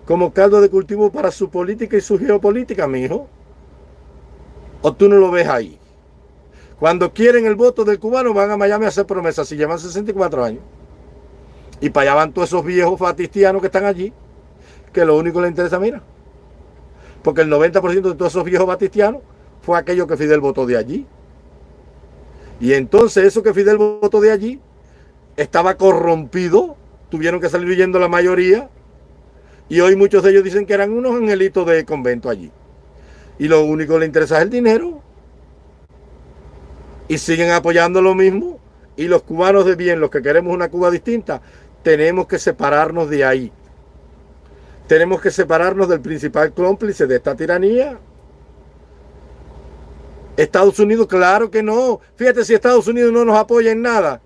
[SPEAKER 1] como caldo de cultivo para su política y su geopolítica, mijo. ¿O tú no lo ves ahí? Cuando quieren el voto del cubano van a Miami a hacer promesas y llevan 64 años. Y para allá van todos esos viejos fatistianos que están allí, que lo único que les interesa, mira. Porque el 90% de todos esos viejos batistianos fue aquello que Fidel votó de allí. Y entonces eso que Fidel votó de allí estaba corrompido. Tuvieron que salir huyendo la mayoría. Y hoy muchos de ellos dicen que eran unos angelitos de convento allí. Y lo único que les interesa es el dinero. Y siguen apoyando lo mismo. Y los cubanos de bien, los que queremos una Cuba distinta, tenemos que separarnos de ahí. Tenemos que separarnos del principal cómplice de esta tiranía. Estados Unidos, claro que no. Fíjate, si Estados Unidos no nos apoya en nada,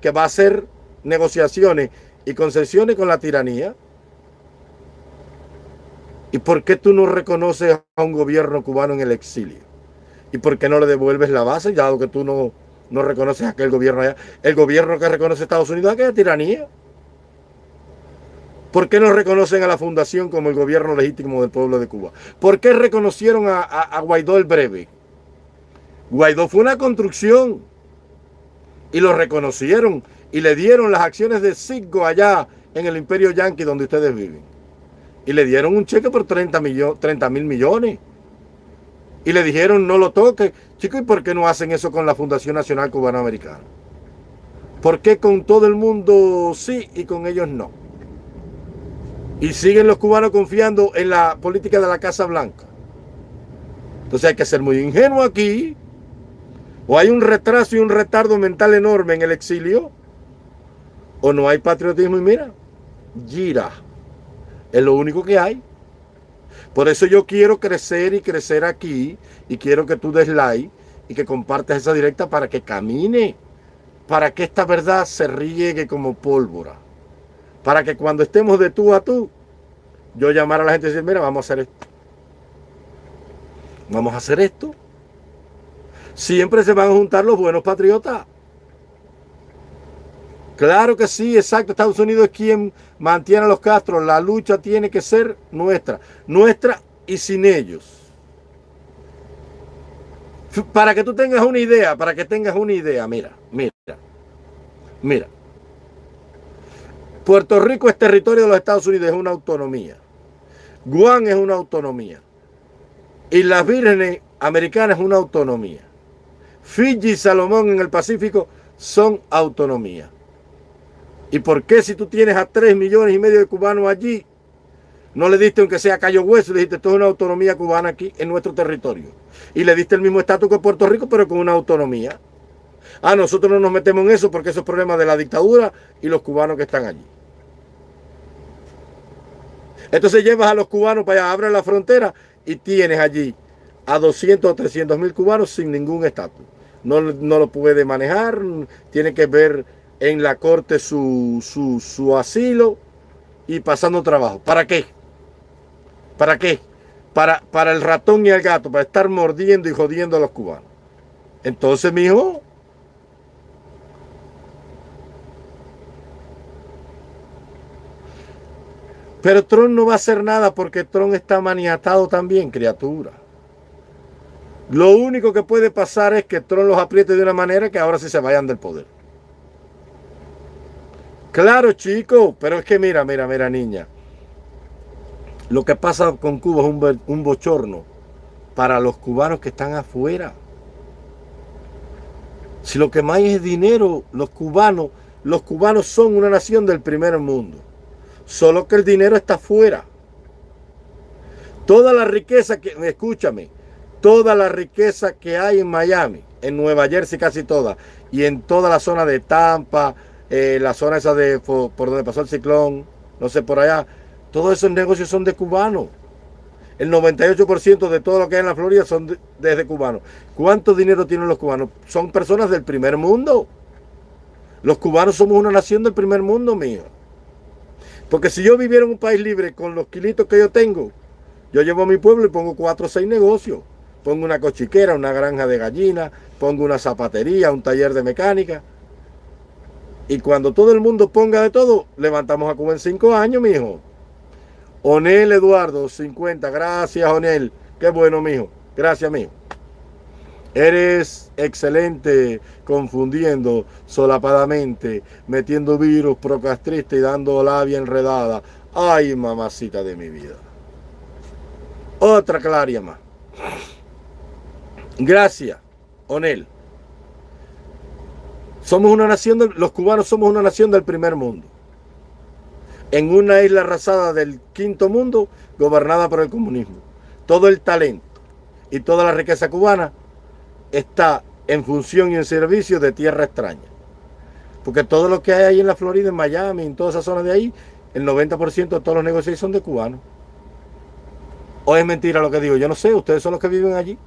[SPEAKER 1] que va a hacer negociaciones y concesiones con la tiranía. ¿Y por qué tú no reconoces a un gobierno cubano en el exilio? ¿Y por qué no le devuelves la base, dado que tú no reconoces a aquel gobierno allá? El gobierno que reconoce a Estados Unidos, aquella tiranía. ¿Por qué no reconocen a la fundación como el gobierno legítimo del pueblo de Cuba? ¿Por qué reconocieron a Guaidó el breve? Guaidó fue una construcción y lo reconocieron y le dieron las acciones de Citgo allá en el Imperio Yanqui donde ustedes viven. Y le dieron un cheque por 30.000 millones. Y le dijeron no lo toque. Chicos, ¿y por qué no hacen eso con la Fundación Nacional Cubano-Americana? ¿Por qué con todo el mundo sí y con ellos no? Y siguen los cubanos confiando en la política de la Casa Blanca. Entonces hay que ser muy ingenuo aquí. O hay un retraso y un retardo mental enorme en el exilio. O no hay patriotismo y mira, gira. Es lo único que hay. Por eso yo quiero crecer y crecer aquí. Y quiero que tú des like y que compartas esa directa para que camine. Para que esta verdad se riegue como pólvora. Para que cuando estemos de tú a tú, yo llamar a la gente y decir, mira, vamos a hacer esto. Vamos a hacer esto. Siempre se van a juntar los buenos patriotas. Claro que sí, exacto. Estados Unidos es quien mantiene a los Castro. La lucha tiene que ser nuestra. Nuestra y sin ellos. Para que tú tengas una idea, mira. Puerto Rico es territorio de los Estados Unidos, es una autonomía. Guam es una autonomía. Islas Vírgenes Americanas es una autonomía. Fiji y Salomón en el Pacífico son autonomía. ¿Y por qué si tú tienes a 3,5 millones de cubanos allí, No le diste aunque sea Cayo Hueso, le dijiste esto es una autonomía cubana aquí en nuestro territorio. Y le diste el mismo estatus que Puerto Rico, pero con una autonomía. Ah, nosotros no nos metemos en eso porque eso es problema de la dictadura y los cubanos que están allí. Entonces llevas a los cubanos para allá, abres la frontera y tienes allí a 200 o 300 mil cubanos sin ningún estatus. No lo puede manejar, tiene que ver en la corte su asilo y pasando trabajo. ¿Para qué? ¿Para qué? Para el ratón y el gato, para estar mordiendo y jodiendo a los cubanos. Entonces, mijo, pero Trump no va a hacer nada porque Trump está maniatado también, criatura. Lo único que puede pasar es que Trump los apriete de una manera que ahora sí se vayan del poder. Claro, chico, pero es que mira, niña. Lo que pasa con Cuba es un bochorno para los cubanos que están afuera. Si lo que más es dinero, los cubanos son una nación del primer mundo. Solo que el dinero está afuera. Toda la riqueza escúchame, toda la riqueza que hay en Miami, en Nueva Jersey casi toda, y en toda la zona de Tampa, la zona esa por donde pasó el ciclón, no sé, por allá, todos esos negocios son de cubanos. El 98% de todo lo que hay en la Florida son desde cubanos. ¿Cuánto dinero tienen los cubanos? Son personas del primer mundo. Los cubanos somos una nación del primer mundo, mío. Porque si yo viviera en un país libre con los kilitos que yo tengo, yo llevo a mi pueblo y pongo 4 o 6 negocios. Pongo una cochiquera, una granja de gallinas, pongo una zapatería, un taller de mecánica. Y cuando todo el mundo ponga de todo, levantamos a Cuba en 5 años, mijo. Onel Eduardo, 50. Gracias, Onel. Qué bueno, mijo. Gracias, mijo. Eres excelente confundiendo solapadamente, metiendo virus procastrista y dando labia enredada. Ay, mamacita de mi vida. Otra claria más. Gracias, Onel. Somos una nación, los cubanos somos una nación del primer mundo. En una isla arrasada del quinto mundo, gobernada por el comunismo. Todo el talento y toda la riqueza cubana está en función y en servicio de tierra extraña. Porque todo lo que hay ahí en la Florida, en Miami, en toda esa zona de ahí, el 90% de todos los negocios son de cubanos. ¿O es mentira lo que digo? Yo no sé, ustedes son los que viven allí.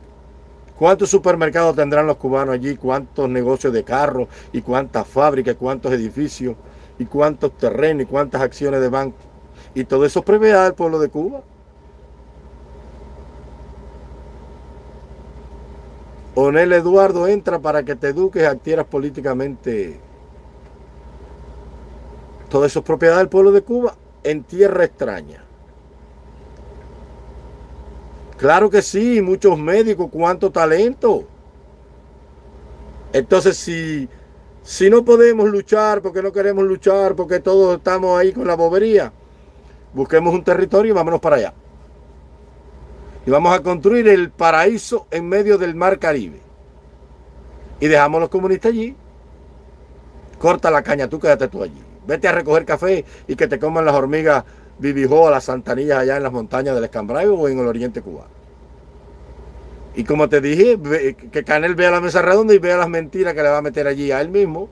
[SPEAKER 1] ¿Cuántos supermercados tendrán los cubanos allí? ¿Cuántos negocios de carros? ¿Y cuántas fábricas? ¿Cuántos edificios? ¿Y cuántos terrenos? ¿Y cuántas acciones de banco? Y todo eso es propiedad del pueblo de Cuba. Onel Eduardo entra para que te eduques y actieras políticamente. Todo eso es propiedad del pueblo de Cuba en tierra extraña. Claro que sí, muchos médicos, cuánto talento. Entonces, si no podemos luchar, porque no queremos luchar, porque todos estamos ahí con la bobería, busquemos un territorio y vámonos para allá. Y vamos a construir el paraíso en medio del mar Caribe. Y dejamos a los comunistas allí. Corta la caña, tú quédate tú allí. Vete a recoger café y que te coman las hormigas bibijó, las santanillas allá en las montañas del Escambray o en el oriente cubano. Y como te dije, que Canel vea la mesa redonda y vea las mentiras que le va a meter allí a él mismo,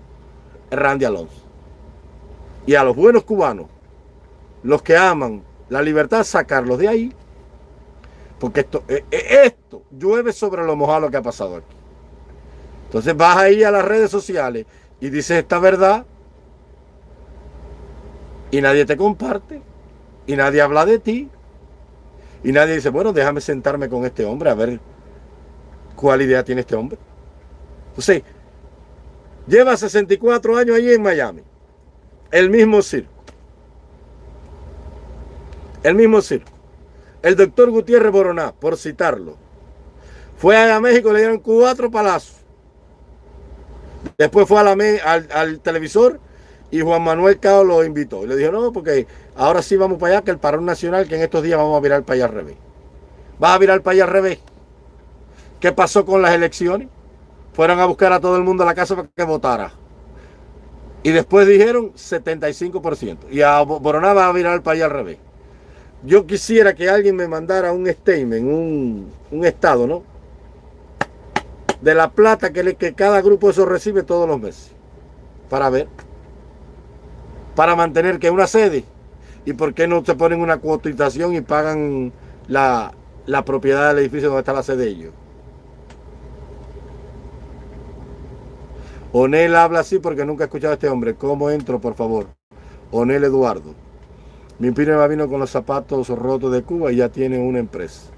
[SPEAKER 1] Randy Alonso. Y a los buenos cubanos, los que aman la libertad, sacarlos de ahí. Porque esto llueve sobre lo mojado que ha pasado aquí. Entonces vas ahí a las redes sociales y dices esta verdad y nadie te comparte y nadie habla de ti y nadie dice, bueno, déjame sentarme con este hombre a ver cuál idea tiene este hombre. Entonces, lleva 64 años allí en Miami. El mismo circo. El mismo circo. El doctor Gutiérrez Boroná, por citarlo, fue a México, le dieron 4 palazos. Después fue al televisor y Juan Manuel Cao lo invitó. Y le dijo, no, porque ahora sí vamos para allá, que el parón nacional, que en estos días vamos a virar el país al revés. ¿Vas a virar el país al revés? ¿Qué pasó con las elecciones? Fueron a buscar a todo el mundo a la casa para que votara. Y después dijeron 75%. Y a Boroná va a virar el país al revés. Yo quisiera que alguien me mandara un statement, un estado, ¿no? De la plata que cada grupo de esos recibe todos los meses. Para ver. Para mantener que una sede. ¿Y por qué no se ponen una cotización y pagan la propiedad del edificio donde está la sede de ellos? Onel habla así porque nunca he escuchado a este hombre. ¿Cómo entro, por favor? Onel Eduardo. Mi prima vino con los zapatos rotos de Cuba y ya tiene una empresa.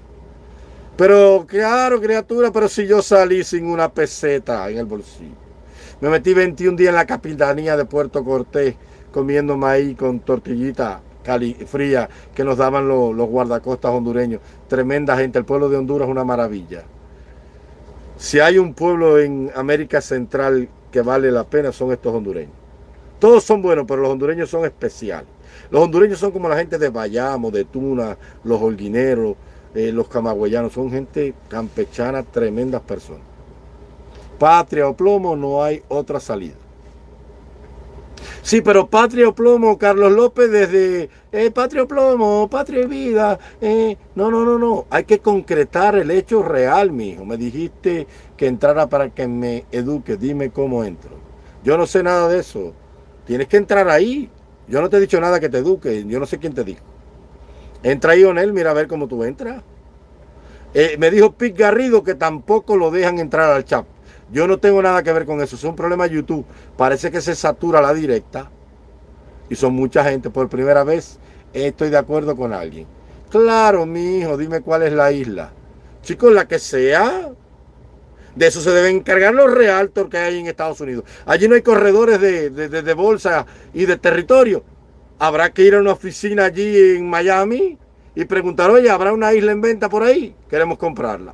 [SPEAKER 1] Pero claro, criatura, pero si yo salí sin una peseta en el bolsillo. Me metí 21 días en la capitanía de Puerto Cortés comiendo maíz con tortillita fría que nos daban los guardacostas hondureños. Tremenda gente, el pueblo de Honduras es una maravilla. Si hay un pueblo en América Central que vale la pena, son estos hondureños. Todos son buenos, pero los hondureños son especiales. Los hondureños son como la gente de Bayamo, de Tuna, los holguineros, los camagüeyanos. Son gente campechana, tremendas personas. Patria o plomo, no hay otra salida. Sí, pero patria o plomo, Carlos López, desde patria o plomo, patria y vida. No. Hay que concretar el hecho real, mijo. Me dijiste que entrara para que me eduque. Dime cómo entro. Yo no sé nada de eso. Tienes que entrar ahí. Yo no te he dicho nada que te eduque. Yo no sé quién te dijo. Entra ahí, Onel, mira a ver cómo tú entras. Me dijo Pete Garrido que tampoco lo dejan entrar al chat. Yo no tengo nada que ver con eso. Es un problema de YouTube. Parece que se satura la directa. Y son mucha gente. Por primera vez estoy de acuerdo con alguien. Claro, mi hijo, dime cuál es la isla. Chicos, la que sea. De eso se deben encargar los realtors que hay en Estados Unidos. Allí no hay corredores de bolsa y de territorio. Habrá que ir a una oficina allí en Miami y preguntar, oye, ¿habrá una isla en venta por ahí? Queremos comprarla.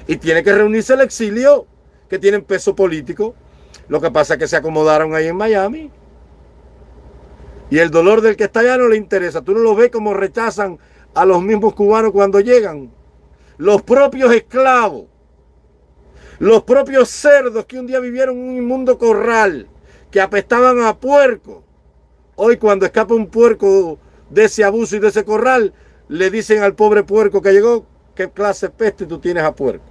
[SPEAKER 1] Y tiene que reunirse el exilio, que tienen peso político. Lo que pasa es que se acomodaron ahí en Miami. Y el dolor del que está allá no le interesa. Tú no lo ves como rechazan a los mismos cubanos cuando llegan. Los propios esclavos. Los propios cerdos que un día vivieron en un inmundo corral, que apestaban a puerco. Hoy cuando escapa un puerco de ese abuso y de ese corral, le dicen al pobre puerco que llegó, ¿qué clase de peste tú tienes a puerco?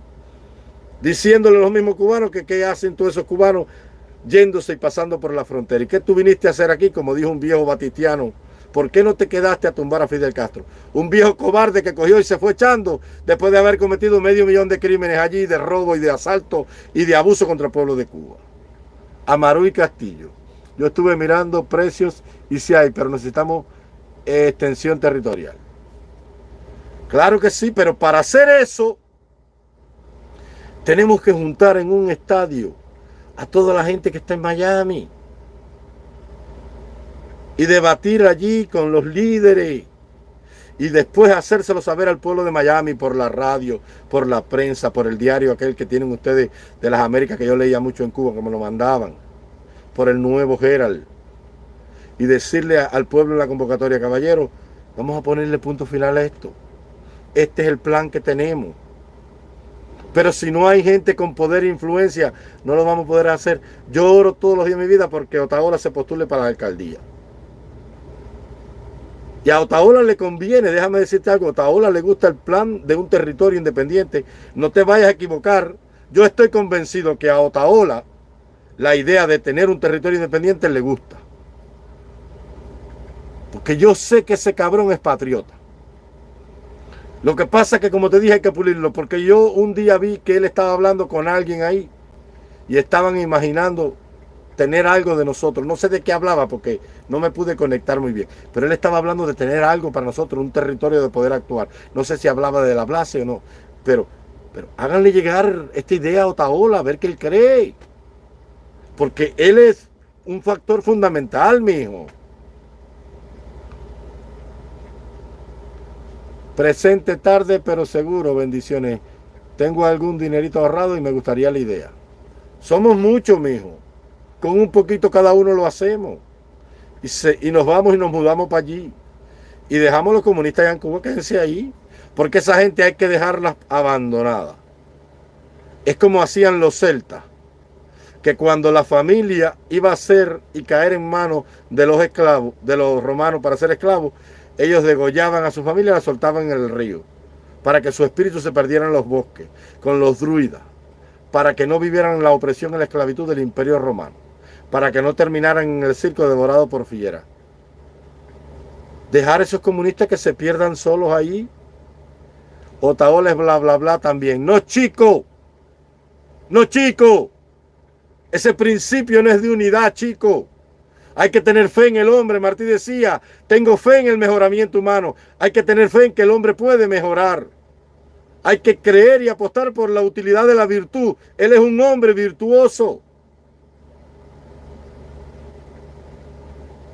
[SPEAKER 1] Diciéndole a los mismos cubanos que qué hacen todos esos cubanos yéndose y pasando por la frontera. ¿Y qué tú viniste a hacer aquí? Como dijo un viejo batistiano, ¿por qué no te quedaste a tumbar a Fidel Castro? Un viejo cobarde que cogió y se fue echando después de haber cometido 500.000 de crímenes allí, de robo y de asalto y de abuso contra el pueblo de Cuba. Amaruy Castillo. Yo estuve mirando precios y sí hay, pero necesitamos extensión territorial. Claro que sí, pero para hacer eso tenemos que juntar en un estadio a toda la gente que está en Miami y debatir allí con los líderes y después hacérselo saber al pueblo de Miami por la radio, por la prensa, por el diario aquel que tienen ustedes de las Américas que yo leía mucho en Cuba, como lo mandaban, por el Nuevo Herald, y decirle al pueblo en la convocatoria, caballero, vamos a ponerle punto final a esto. Este es el plan que tenemos. Pero si no hay gente con poder e influencia, no lo vamos a poder hacer. Yo oro todos los días de mi vida porque Otaola se postule para la alcaldía. Y a Otaola le conviene, déjame decirte algo, a Otaola le gusta el plan de un territorio independiente. No te vayas a equivocar. Yo estoy convencido que a Otaola la idea de tener un territorio independiente le gusta. Porque yo sé que ese cabrón es patriota. Lo que pasa es que, como te dije, hay que pulirlo, porque yo un día vi que él estaba hablando con alguien ahí y estaban imaginando tener algo de nosotros. No sé de qué hablaba porque no me pude conectar muy bien, pero él estaba hablando de tener algo para nosotros, un territorio de poder actuar. No sé si hablaba de la Blase o no, pero háganle llegar esta idea a Otaola, a ver qué él cree, porque él es un factor fundamental, mijo. Presente tarde, pero seguro, bendiciones. Tengo algún dinerito ahorrado y me gustaría la idea. Somos muchos, mijo. Con un poquito cada uno lo hacemos. Y nos vamos y nos mudamos para allí. Y dejamos a los comunistas allá en Cuba, quédense ahí. Porque esa gente hay que dejarla abandonada. Es como hacían los celtas. Que cuando la familia iba a ser y caer en manos de los esclavos, de los romanos para ser esclavos, Ellos degollaban a su familia y la soltaban en el río, para que su espíritu se perdiera en los bosques, con los druidas, para que no vivieran la opresión y la esclavitud del Imperio Romano, para que no terminaran en el circo devorado por fieras. Dejar a esos comunistas que se pierdan solos ahí. Otaola es bla, bla, bla también. No, chico. No, chico. Ese principio no es de unidad, chico. Hay que tener fe en el hombre. Martí decía, tengo fe en el mejoramiento humano. Hay que tener fe en que el hombre puede mejorar. Hay que creer y apostar por la utilidad de la virtud. Él es un hombre virtuoso.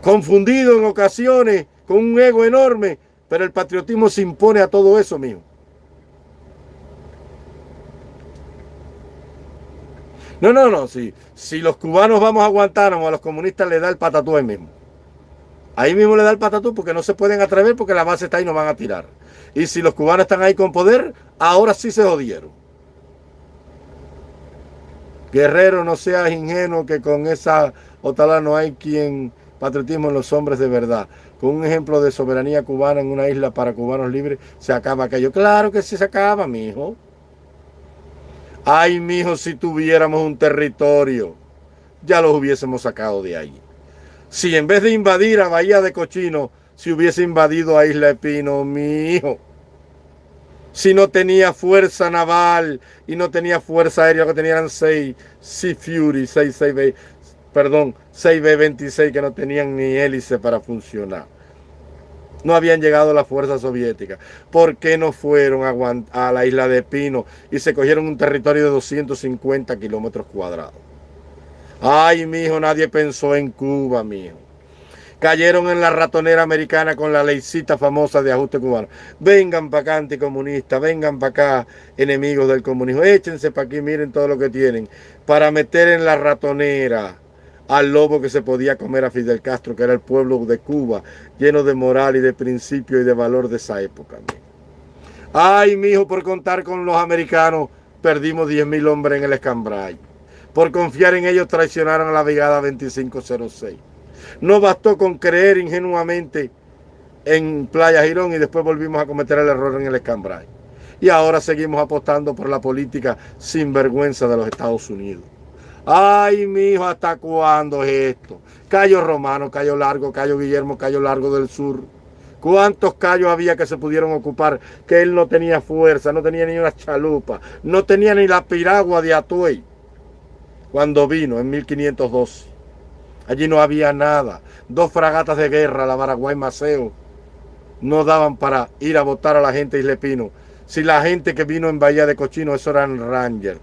[SPEAKER 1] Confundido en ocasiones, con un ego enorme, pero el patriotismo se impone a todo eso, mijo. No, si los cubanos vamos a Guantánamo, a los comunistas les da el patatú ahí mismo. Ahí mismo le da el patatú porque no se pueden atrever porque la base está ahí y no van a tirar. Y si los cubanos están ahí con poder, ahora sí se jodieron. Guerrero, no seas ingenuo que con esa Otalá no hay quien patriotismo en los hombres de verdad. Con un ejemplo de soberanía cubana en una isla para cubanos libres, se acaba aquello. Claro que sí se acaba, mijo. Ay, mijo, si tuviéramos un territorio, ya los hubiésemos sacado de ahí. Si en vez de invadir a Bahía de Cochino, si hubiese invadido a Isla de Pino, mijo. Si no tenía fuerza naval y no tenía fuerza aérea, que tenían 6 Sea Fury, 6 B-26 que no tenían ni hélice para funcionar. No habían llegado las fuerzas soviéticas. ¿Por qué no fueron a la isla de Pino y se cogieron un territorio de 250 kilómetros cuadrados? Ay, mijo, nadie pensó en Cuba, mijo. Cayeron en la ratonera americana con la leycita famosa de ajuste cubano. Vengan para acá, anticomunistas, vengan para acá, enemigos del comunismo. Échense para aquí, miren todo lo que tienen. Para meter en la ratonera al lobo que se podía comer a Fidel Castro, que era el pueblo de Cuba, lleno de moral y de principio y de valor de esa época. Ay, mijo, por contar con los americanos, perdimos 10.000 hombres en el Escambray. Por confiar en ellos, traicionaron a la Brigada 2506. No bastó con creer ingenuamente en Playa Girón y después volvimos a cometer el error en el Escambray. Y ahora seguimos apostando por la política sinvergüenza de los Estados Unidos. Ay, mijo, ¿hasta cuándo es esto? Cayo Romano, Cayo Largo, Cayo Guillermo, Cayo Largo del Sur. ¿Cuántos cayos había que se pudieron ocupar? Que él no tenía fuerza, no tenía ni una chalupa, no tenía ni la piragua de Atuey cuando vino en 1512. Allí no había nada. 2 fragatas de guerra, la Paraguay Maceo, no daban para ir a votar a la gente de Isla Pino. Si la gente que vino en Bahía de Cochino, eso eran Rangers.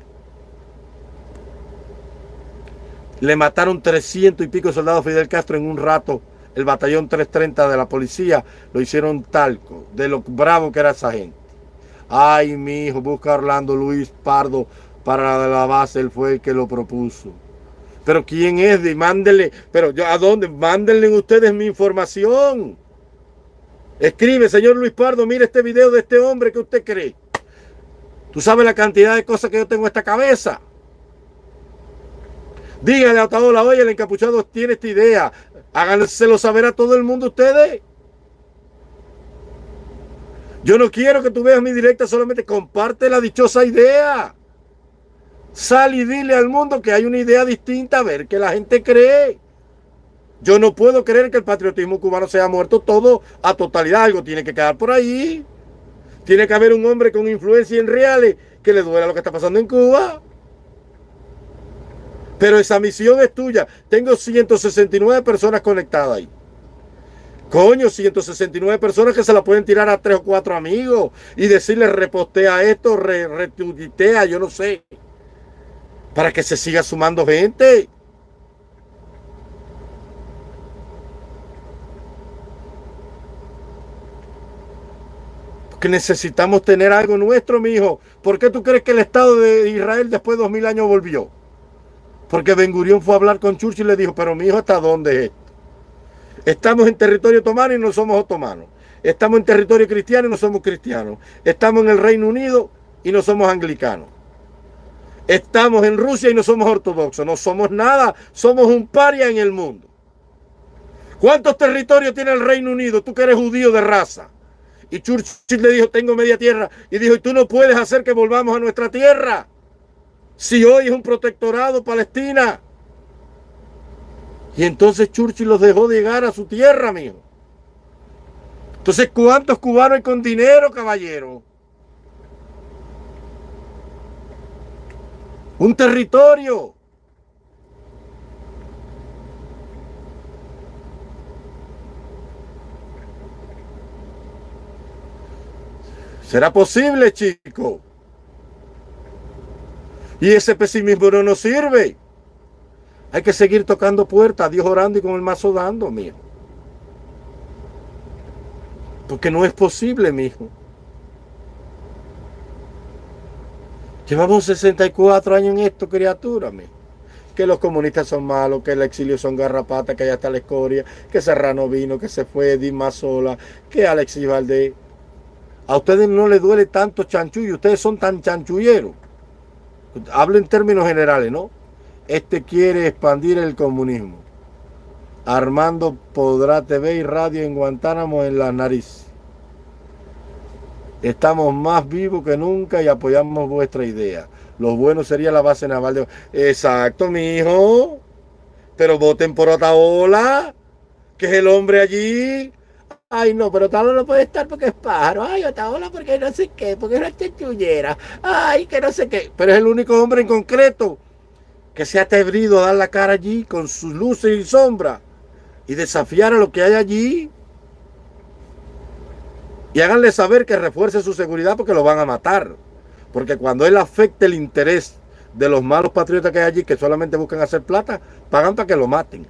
[SPEAKER 1] Le mataron 300 y pico soldados a Fidel Castro en un rato. El batallón 330 de la policía lo hicieron talco, de lo bravo que era esa gente. Ay, mi hijo, busca a Orlando Luis Pardo para la base, él fue el que lo propuso. Pero ¿quién es? Mándenle, pero yo, ¿a dónde? Mándenle ustedes mi información. Escribe, señor Luis Pardo, mire este video de este hombre que usted cree. Tú sabes la cantidad de cosas que yo tengo en esta cabeza. Dígale a Otaola, oye, el encapuchado tiene esta idea. Háganselo saber a todo el mundo ustedes. Yo no quiero que tú veas mi directa, solamente comparte la dichosa idea. Sal y dile al mundo que hay una idea distinta, a ver qué la gente cree. Yo no puedo creer que el patriotismo cubano se haya muerto todo a totalidad. Algo tiene que quedar por ahí. Tiene que haber un hombre con influencia en reales que le duela lo que está pasando en Cuba. Pero esa misión es tuya. Tengo 169 personas conectadas ahí. Coño, 169 personas que se la pueden tirar a 3 o 4 amigos y decirles repostea esto, retuitea, yo no sé. Para que se siga sumando gente. Porque necesitamos tener algo nuestro, mijo. ¿Por qué tú crees que el Estado de Israel después de 2000 años volvió? Porque Ben Gurión fue a hablar con Churchill y le dijo, pero mi hijo, ¿hasta dónde es esto? Estamos en territorio otomano y no somos otomanos. Estamos en territorio cristiano y no somos cristianos. Estamos en el Reino Unido y no somos anglicanos. Estamos en Rusia y no somos ortodoxos. No somos nada. Somos un paria en el mundo. ¿Cuántos territorios tiene el Reino Unido? Tú que eres judío de raza. Y Churchill le dijo, tengo media tierra. Y dijo, y tú no puedes hacer que volvamos a nuestra tierra. Si hoy es un protectorado Palestina. Y entonces Churchill los dejó de llegar a su tierra, mijo. Entonces, ¿cuántos cubanos hay con dinero, caballero? Un territorio. ¿Será posible, chico? Y ese pesimismo no nos sirve. Hay que seguir tocando puertas, Dios orando y con el mazo dando, mijo. Porque no es posible, mijo. Llevamos 64 años en esto, criatura, mijo. Que los comunistas son malos, que el exilio son garrapatas, que allá está la escoria, que Serrano vino, que se fue Dima Sola, que Alexis Valdés. A ustedes no les duele tanto chanchullo, ustedes son tan chanchulleros. Hablo en términos generales, ¿no? Este quiere expandir el comunismo. Armando podrá TV y radio en Guantánamo en la nariz. Estamos más vivos que nunca y apoyamos vuestra idea. Lo bueno sería la base naval de... Exacto, mijo. Pero voten por Otaola, que es el hombre allí. Ay, no, pero Otaola no puede estar porque es pájaro. Ay, Otaola porque no sé qué, porque es una chanchullera. Ay, que no sé qué. Pero es el único hombre en concreto que se ha atrevido a dar la cara allí con sus luces y sombras y desafiar a lo que hay allí. Y háganle saber que refuerce su seguridad porque lo van a matar. Porque cuando él afecte el interés de los malos patriotas que hay allí, que solamente buscan hacer plata, pagan para que lo maten.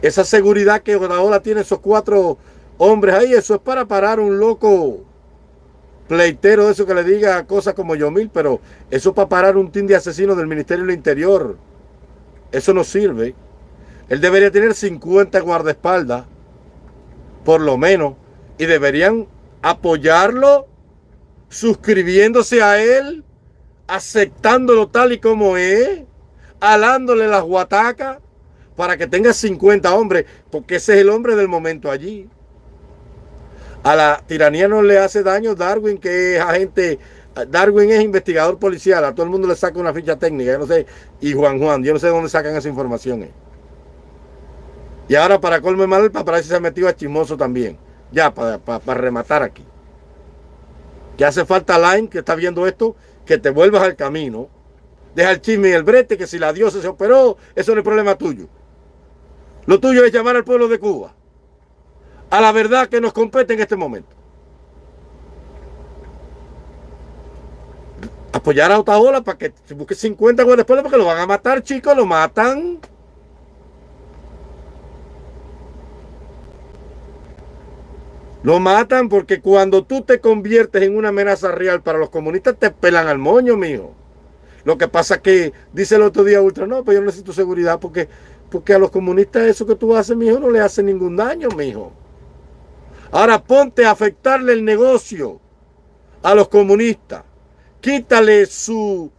[SPEAKER 1] Esa seguridad que ahora tiene esos 4 hombres ahí, eso es para parar un loco pleitero de eso que le diga cosas como Yomil, pero eso es para parar un team de asesinos del Ministerio del Interior. Eso no sirve. Él debería tener 50 guardaespaldas, por lo menos, y deberían apoyarlo, suscribiéndose a él, aceptándolo tal y como es, alándole las guatacas para que tenga 50 hombres, porque ese es el hombre del momento allí. A la tiranía no le hace daño Darwin, que es agente. Darwin es investigador policial, a todo el mundo le saca una ficha técnica, yo no sé, y Juan, yo no sé de dónde sacan esa información. Y ahora para colme mal, el paparazzi se ha metido a chismoso también, ya para rematar aquí. Que hace falta Line, que está viendo esto, que te vuelvas al camino, deja el chisme y el brete, que si la diosa se operó, eso no es problema tuyo. Lo tuyo es llamar al pueblo de Cuba a la verdad que nos compete en este momento. Apoyar a Otaola para que se busque 50 guardaespaldas porque lo van a matar, chicos, lo matan. Lo matan porque cuando tú te conviertes en una amenaza real para los comunistas, te pelan al moño, mijo. Lo que pasa es que dice el otro día Ultra, no, pero yo no necesito seguridad porque a los comunistas eso que tú haces, mijo, no le hace ningún daño, mijo. Ahora ponte a afectarle el negocio a los comunistas. Quítale su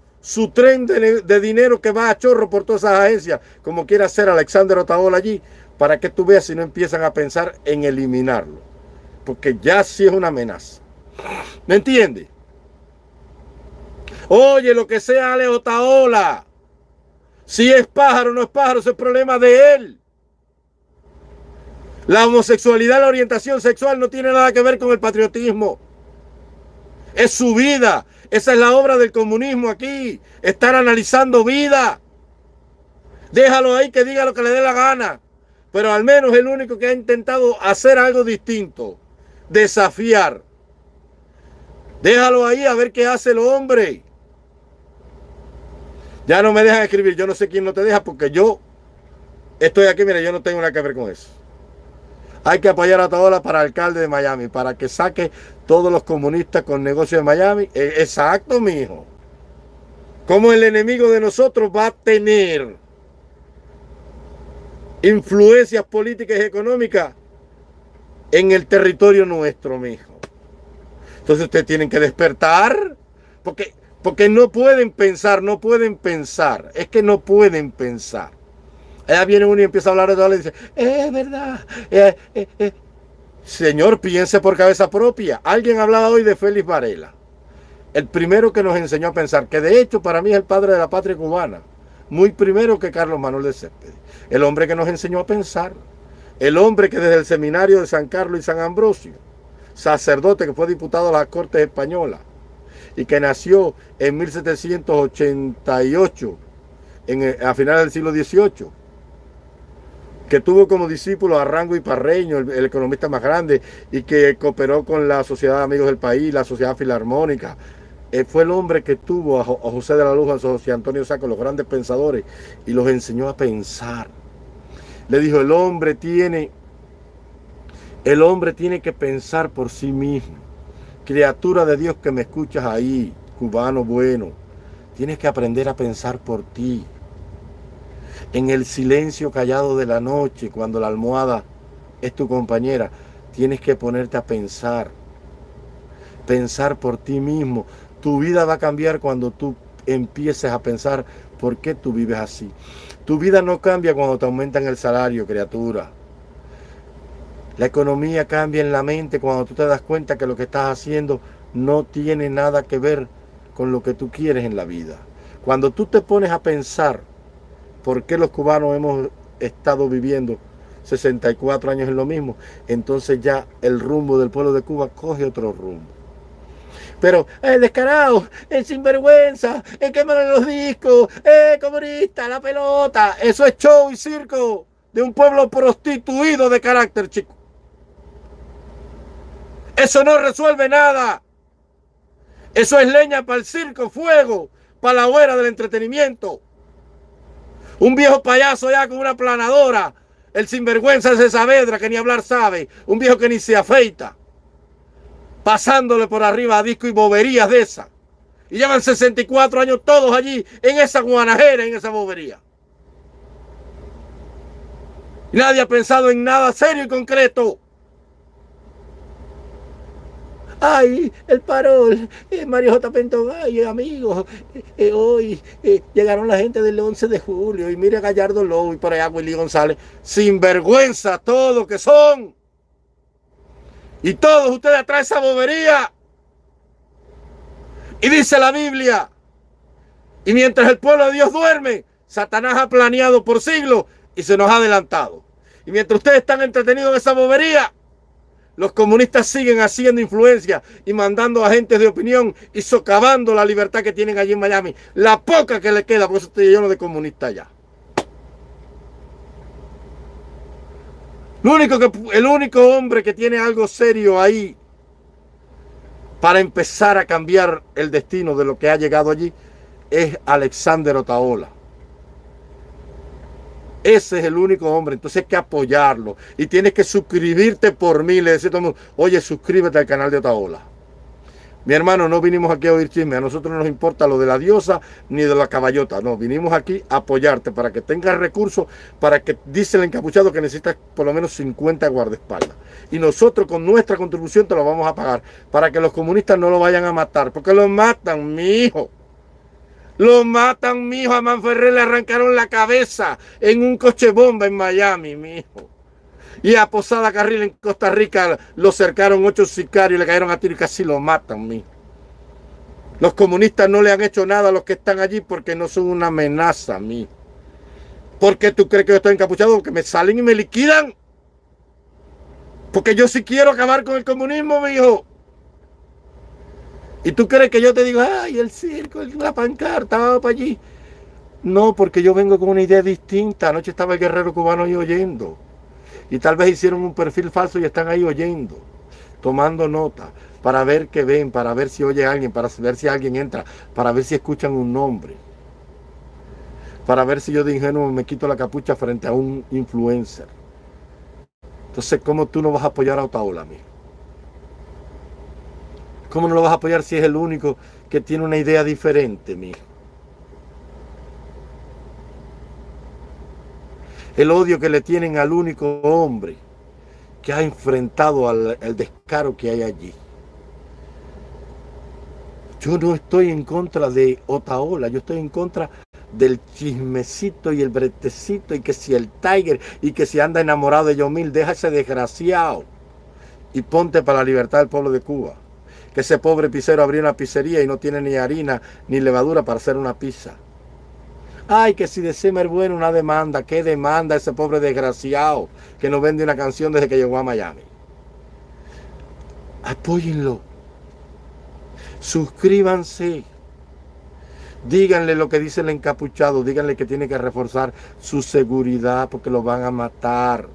[SPEAKER 1] tren de dinero que va a chorro por todas esas agencias, como quiere hacer Alexander Otaola allí, para que tú veas si no empiezan a pensar en eliminarlo. Porque ya sí es una amenaza. ¿Me entiendes? Oye, lo que sea Ale Otaola. Si es pájaro o no es pájaro, ese es problema de él. La homosexualidad, la orientación sexual no tiene nada que ver con el patriotismo. Es su vida. Esa es la obra del comunismo aquí. Estar analizando vida. Déjalo ahí que diga lo que le dé la gana. Pero al menos es el único que ha intentado hacer algo distinto. Desafiar. Déjalo ahí a ver qué hace el hombre. Ya no me dejan escribir. Yo no sé quién no te deja porque yo estoy aquí. Mira, yo no tengo nada que ver con eso. Hay que apoyar a Otaola para alcalde de Miami, para que saque todos los comunistas con negocios de Miami. Exacto, mijo. ¿Cómo el enemigo de nosotros va a tener influencias políticas y económicas en el territorio nuestro, mijo? Entonces ustedes tienen que despertar, porque no pueden pensar, es que no pueden pensar. Allá viene uno y empieza a hablar de todo y dice, es verdad. Señor, piense por cabeza propia. Alguien hablaba hoy de Félix Varela, el primero que nos enseñó a pensar, que de hecho para mí es el padre de la patria cubana, muy primero que Carlos Manuel de Céspedes, el hombre que nos enseñó a pensar, el hombre que desde el seminario de San Carlos y San Ambrosio, sacerdote que fue diputado a las Cortes Españolas y que nació en 1788, a finales del siglo XVIII, que tuvo como discípulo a Rango y Parreño, el economista más grande, y que cooperó con la Sociedad de Amigos del País, la Sociedad Filarmónica. Fue el hombre que tuvo a José de la Luz, a José Antonio Saco, los grandes pensadores, y los enseñó a pensar. Le dijo, el hombre tiene que pensar por sí mismo. Criatura de Dios que me escuchas ahí, cubano bueno, tienes que aprender a pensar por ti. En el silencio callado de la noche, cuando la almohada es tu compañera, tienes que ponerte a pensar. Pensar por ti mismo. Tu vida va a cambiar cuando tú empieces a pensar por qué tú vives así. Tu vida no cambia cuando te aumentan el salario, criatura. La economía cambia en la mente cuando tú te das cuenta que lo que estás haciendo no tiene nada que ver con lo que tú quieres en la vida. Cuando tú te pones a pensar por qué los cubanos hemos estado viviendo 64 años en lo mismo, entonces ya el rumbo del pueblo de Cuba coge otro rumbo. Pero, descarado, sinvergüenza, quémale los discos, comunista, la pelota, eso es show y circo de un pueblo prostituido de carácter, chico. Eso no resuelve nada. Eso es leña para el circo, fuego, para la hoguera del entretenimiento. Un viejo payaso ya con una planadora, el sinvergüenza de Saavedra que ni hablar sabe, un viejo que ni se afeita, pasándole por arriba a disco y boberías de esa. Y llevan 64 años todos allí en esa guanajera, en esa bobería. Y nadie ha pensado en nada serio y concreto. Ay, el parol, Mario J. Pentogallo, amigos, hoy llegaron la gente del 11 de julio y mire a Gallardo Lowe y por allá Willy González, sinvergüenza todo que son. Y todos ustedes atrás de esa bobería. Y dice la Biblia, y mientras el pueblo de Dios duerme, Satanás ha planeado por siglos y se nos ha adelantado. Y mientras ustedes están entretenidos en esa bobería, los comunistas siguen haciendo influencia y mandando agentes de opinión y socavando la libertad que tienen allí en Miami. La poca que le queda, por eso estoy lleno de comunistas allá. El único hombre que tiene algo serio ahí para empezar a cambiar el destino de lo que ha llegado allí es Alexander Otaola. Ese es el único hombre, entonces hay que apoyarlo. Y tienes que suscribirte por mí. Le decía a todo el mundo, oye, suscríbete al canal de Otaola. Mi hermano, no vinimos aquí a oír chisme. A nosotros no nos importa lo de la diosa ni de la caballota. No, vinimos aquí a apoyarte para que tengas recursos, para que dice el encapuchado que necesitas por lo menos 50 guardaespaldas. Y nosotros con nuestra contribución te lo vamos a pagar para que los comunistas no lo vayan a matar. Porque lo matan, mi hijo. Lo matan, mijo. A Manferrer le arrancaron la cabeza en un coche bomba en Miami, mijo. Y a Posada Carril en Costa Rica lo cercaron 8 sicarios y le cayeron a tiro y casi lo matan, mijo. Los comunistas no le han hecho nada a los que están allí porque no son una amenaza, mijo. ¿Por qué tú crees que yo estoy encapuchado? Porque me salen y me liquidan. Porque yo sí quiero acabar con el comunismo, mijo. ¿Y tú crees que yo te digo, ay, el circo, la pancarta, vamos para allí? No, porque yo vengo con una idea distinta. Anoche estaba el guerrero cubano ahí oyendo. Y tal vez hicieron un perfil falso y están ahí oyendo, tomando nota, para ver qué ven, para ver si oye a alguien, para ver si alguien entra, para ver si escuchan un nombre. Para ver si yo de ingenuo me quito la capucha frente a un influencer. Entonces, ¿cómo tú no vas a apoyar a Otaola, mijo? ¿Cómo no lo vas a apoyar si es el único que tiene una idea diferente, mijo? El odio que le tienen al único hombre que ha enfrentado al descaro que hay allí. Yo no estoy en contra de Otaola, yo estoy en contra del chismecito y el bretecito y que si el Tiger y que si anda enamorado de Yomil, deja ese desgraciado y ponte para la libertad del pueblo de Cuba. Que ese pobre pizzero abrió una pizzería y no tiene ni harina ni levadura para hacer una pizza. Ay, que si de Semer Bueno una demanda, ¿qué demanda ese pobre desgraciado que nos vende una canción desde que llegó a Miami? Apóyenlo. Suscríbanse. Díganle lo que dice el encapuchado, díganle que tiene que reforzar su seguridad porque lo van a matar.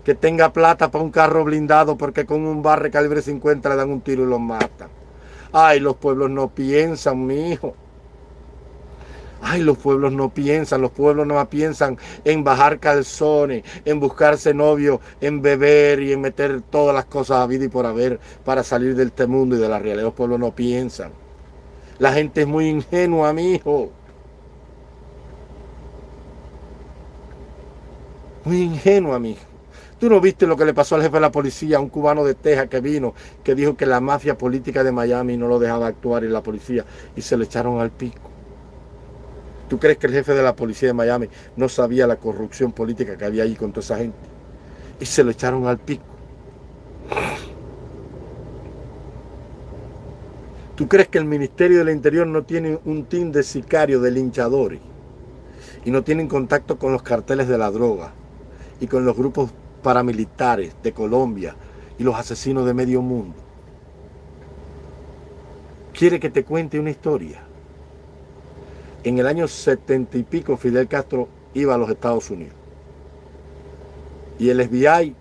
[SPEAKER 1] Que tenga plata para un carro blindado porque con un barre calibre 50 le dan un tiro y lo matan. Ay, los pueblos no piensan, mijo. Ay, los pueblos no piensan, los pueblos no piensan en bajar calzones, en buscarse novio, en beber y en meter todas las cosas a vida y por haber para salir de este mundo y de la realidad. Los pueblos no piensan. La gente es muy ingenua, mijo. Muy ingenua, mijo. ¿Tú no viste lo que le pasó al jefe de la policía, a un cubano de Texas que vino, que dijo que la mafia política de Miami no lo dejaba actuar y la policía, y se le echaron al pico? ¿Tú crees que el jefe de la policía de Miami no sabía la corrupción política que había ahí con toda esa gente? Y se lo echaron al pico. ¿Tú crees que el Ministerio del Interior no tiene un team de sicarios, de linchadores? Y no tienen contacto con los carteles de la droga y con los grupos paramilitares de Colombia y los asesinos de medio mundo. ¿Quiere que te cuente una historia? En el año 70 y pico Fidel Castro iba a los Estados Unidos y el FBI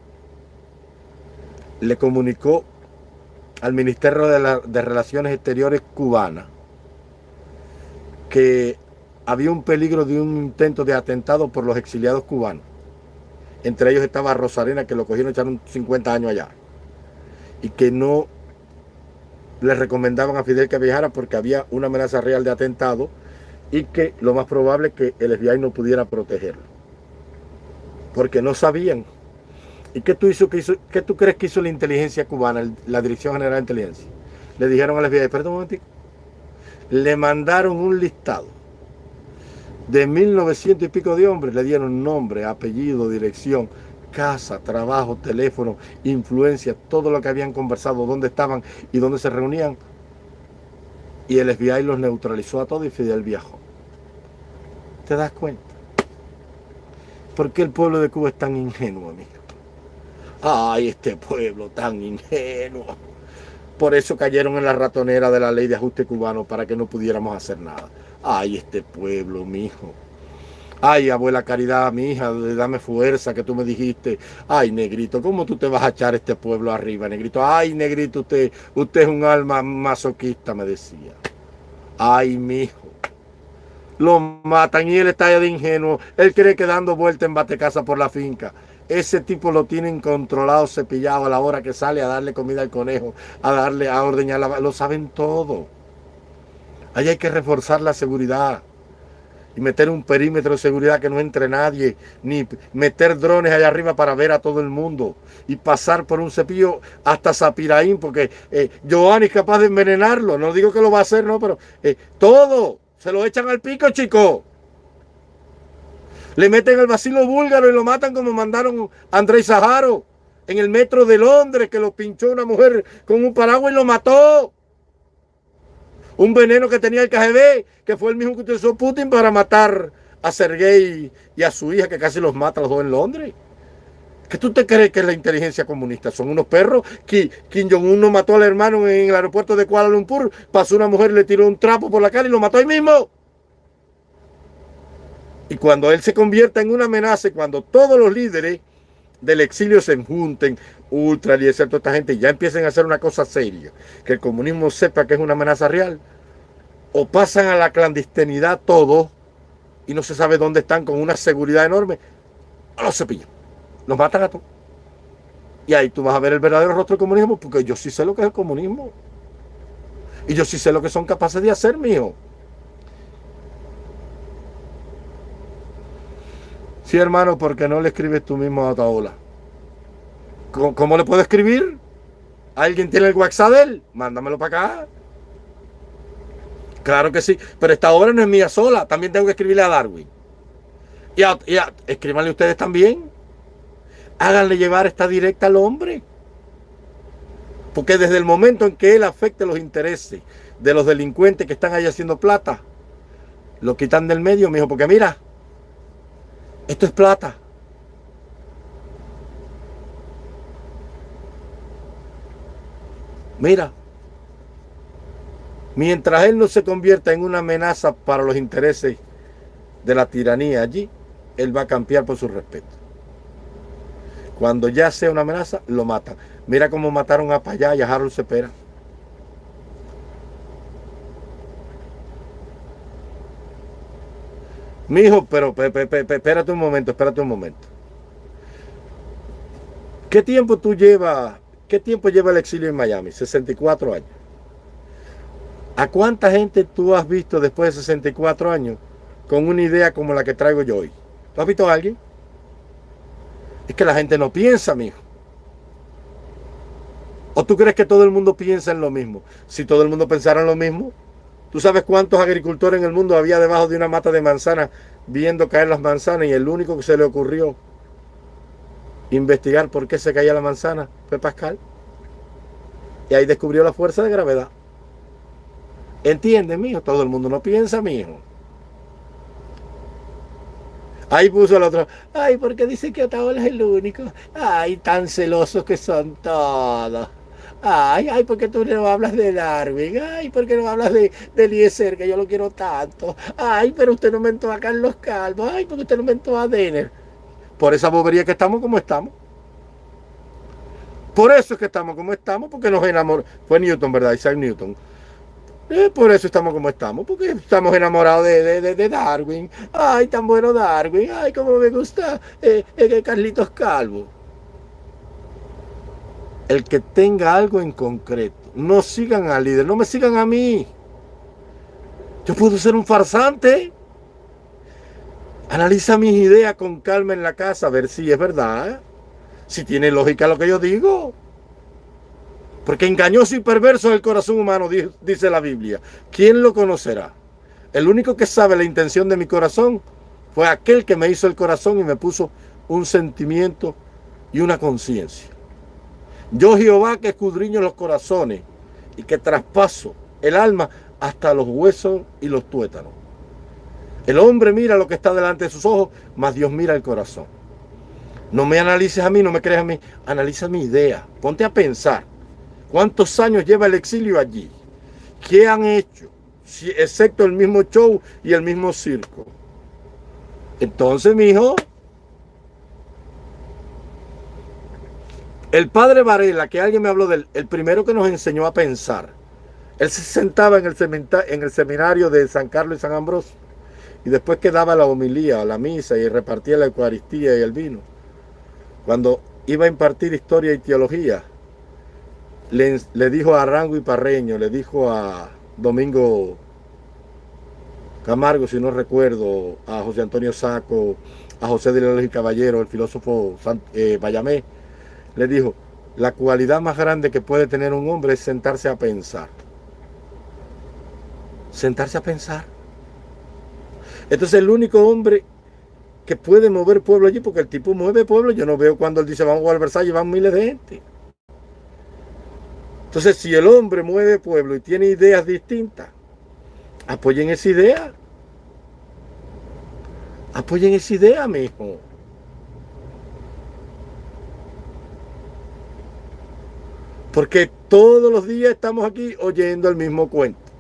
[SPEAKER 1] le comunicó al Ministerio de Relaciones Exteriores cubana que había un peligro de un intento de atentado por los exiliados cubanos. Entre ellos estaba Rosarena, que lo cogieron y echaron 50 años allá. Y que no le recomendaban a Fidel que viajara porque había una amenaza real de atentado y que lo más probable es que el FBI no pudiera protegerlo. Porque no sabían. ¿Y qué tú crees que hizo la inteligencia cubana, la Dirección General de Inteligencia? Le dijeron al FBI, perdón un momentico, le mandaron un listado de 1900 y pico de hombres, le dieron nombre, apellido, dirección, casa, trabajo, teléfono, influencia, todo lo que habían conversado, dónde estaban y dónde se reunían. Y el FBI los neutralizó a todos y Fidel viajó. ¿Te das cuenta? ¿Por qué el pueblo de Cuba es tan ingenuo, amigo? Ay, este pueblo tan ingenuo. Por eso cayeron en la ratonera de la ley de ajuste cubano para que no pudiéramos hacer nada. Ay, este pueblo, mijo. Ay, abuela Caridad, mi hija, dame fuerza que tú me dijiste. Ay, negrito, ¿cómo tú te vas a echar este pueblo arriba, negrito? Ay, negrito, usted es un alma masoquista, me decía. Ay, mijo. Lo matan y él está de ingenuo. Él cree que dando vuelta en batecasa por la finca. Ese tipo lo tienen controlado, cepillado a la hora que sale a darle comida al conejo, a ordeñar lo saben todo. Ahí hay que reforzar la seguridad y meter un perímetro de seguridad que no entre nadie, ni meter drones allá arriba para ver a todo el mundo y pasar por un cepillo hasta Sapiraín, porque Giovanni es capaz de envenenarlo. No digo que lo va a hacer, no, pero todo se lo echan al pico, chico. Le meten el bacilo búlgaro y lo matan como mandaron a Andrés Saharo en el metro de Londres, que lo pinchó una mujer con un paraguas y lo mató. Un veneno que tenía el KGB, que fue el mismo que utilizó Putin para matar a Sergei y a su hija, que casi los mata a los dos en Londres. ¿Qué tú te crees que es la inteligencia comunista? Son unos perros. Kim Jong-un no mató al hermano en el aeropuerto de Kuala Lumpur, pasó una mujer, le tiró un trapo por la cara y lo mató ahí mismo. Y cuando él se convierta en una amenaza, y cuando todos los líderes del exilio se junten, Ultra y toda esta gente, ya empiecen a hacer una cosa seria, que el comunismo sepa que es una amenaza real, o pasan a la clandestinidad todos y no se sabe dónde están con una seguridad enorme, a los cepillos, los matan a todos. Y ahí tú vas a ver el verdadero rostro del comunismo, porque yo sí sé lo que es el comunismo. Y yo sí sé lo que son capaces de hacer, mijo. Sí, hermano, ¿por qué no le escribes tú mismo a Otaola? ¿Cómo le puedo escribir? ¿Alguien tiene el WhatsApp de él? Mándamelo para acá. Claro que sí, pero esta obra no es mía sola, también tengo que escribirle a Darwin. Escríbanle ustedes también. Háganle llevar esta directa al hombre. Porque desde el momento en que él afecte los intereses de los delincuentes que están ahí haciendo plata, lo quitan del medio, mijo, porque mira, esto es plata. Mira, mientras él no se convierta en una amenaza para los intereses de la tiranía allí, él va a campear por su respeto. Cuando ya sea una amenaza, lo matan. Mira cómo mataron a Payá y a Harold Cepeda. Mijo, pero espérate un momento. ¿Qué tiempo lleva el exilio en Miami? 64 años. ¿A cuánta gente tú has visto después de 64 años con una idea como la que traigo yo hoy? ¿Tú has visto a alguien? Es que la gente no piensa, mijo. ¿O tú crees que todo el mundo piensa en lo mismo? Si todo el mundo pensara en lo mismo, ¿tú sabes cuántos agricultores en el mundo había debajo de una mata de manzanas viendo caer las manzanas y el único que se le ocurrió investigar por qué se caía la manzana fue Pascal? Y ahí descubrió la fuerza de gravedad. ¿Entiendes, mijo? Todo el mundo no piensa, mijo. Ahí puso el otro, ay, porque dice que Otaola es el único. Ay, tan celosos que son todos. Ay, ¿por qué tú no hablas de Darwin? Ay, ¿por qué no hablas de Eliezer, que yo lo quiero tanto? Ay, pero usted no mentó a Carlos Calvo. Ay, porque usted no mentó a Denner. Por esa bobería que estamos como estamos. Por eso es que estamos como estamos, porque nos enamoramos. Fue Newton, ¿verdad? Isaac Newton. Por eso estamos como estamos, porque estamos enamorados de Darwin. Ay, tan bueno Darwin. Ay, cómo me gusta Carlitos Calvo. El que tenga algo en concreto. No sigan al líder, no me sigan a mí. Yo puedo ser un farsante. Analiza mis ideas con calma en la casa, a ver si es verdad. Si tiene lógica lo que yo digo. Porque engañoso y perverso es el corazón humano, dice la Biblia. ¿Quién lo conocerá? El único que sabe la intención de mi corazón fue aquel que me hizo el corazón y me puso un sentimiento y una conciencia. Yo, Jehová, que escudriño los corazones y que traspaso el alma hasta los huesos y los tuétanos. El hombre mira lo que está delante de sus ojos, mas Dios mira el corazón. No me analices a mí, no me creas a mí, analiza mi idea. Ponte a pensar. ¿Cuántos años lleva el exilio allí? ¿Qué han hecho? Excepto el mismo show y el mismo circo. Entonces, mijo, el padre Varela, que alguien me habló de él, el primero que nos enseñó a pensar. Él se sentaba en el seminario de San Carlos y San Ambrosio y después que daba la homilía, la misa y repartía la Eucaristía y el vino. Cuando iba a impartir historia y teología, le dijo a Arango y Parreño, le dijo a Domingo Camargo, si no recuerdo, a José Antonio Saco, a José de León y Caballero, el filósofo Bayamé, le dijo, la cualidad más grande que puede tener un hombre es sentarse a pensar. Sentarse a pensar. Entonces el único hombre que puede mover pueblo allí, porque el tipo mueve pueblo, yo no veo cuando él dice vamos a Versalles, van miles de gente. Entonces, si el hombre mueve pueblo y tiene ideas distintas, apoyen esa idea. Apoyen esa idea, mijo. Porque todos los días estamos aquí oyendo el mismo cuento.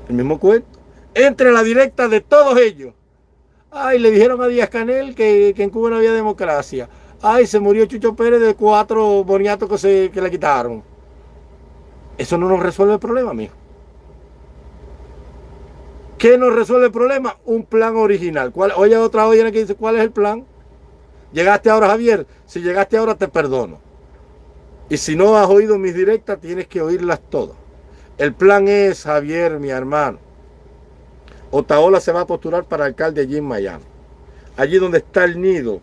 [SPEAKER 1] El mismo cuento. Entre la directa de todos ellos. Ay, le dijeron a Díaz Canel que en Cuba no había democracia. Ay, se murió Chucho Pérez de 4 boniatos que le quitaron. Eso no nos resuelve el problema, mijo. ¿Qué nos resuelve el problema? Un plan original. Oye, otra olla que dice, ¿cuál es el plan? ¿Llegaste ahora, Javier? Si llegaste ahora, te perdono. Y si no has oído mis directas, tienes que oírlas todas. El plan es, Javier, mi hermano, Otaola se va a postular para alcalde allí en Miami. Allí donde está el nido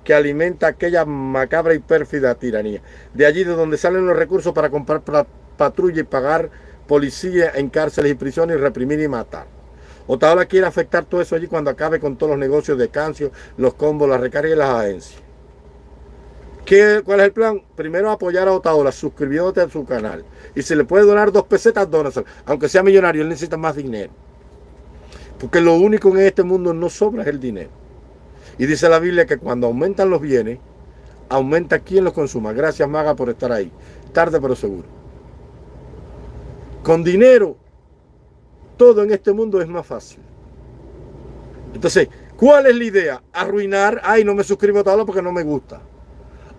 [SPEAKER 1] que alimenta aquella macabra y pérfida tiranía. De allí de donde salen los recursos para comprar patrulla y pagar policía en cárceles y prisiones y reprimir y matar. Otaola quiere afectar todo eso allí cuando acabe con todos los negocios de Cancio, los combos, las recargas y las agencias. ¿Cuál es el plan? Primero apoyar a Otaola suscribiéndote a su canal. Y si le puede donar 2 pesetas, dónaselo. Aunque sea millonario, él necesita más dinero. Porque lo único en este mundo no sobra es el dinero. Y dice la Biblia que cuando aumentan los bienes, aumenta quien los consuma. Gracias, Maga, por estar ahí. Tarde pero seguro. Con dinero, todo en este mundo es más fácil. Entonces, ¿cuál es la idea? Arruinar. Ay, no me suscribo a Otaola porque no me gusta.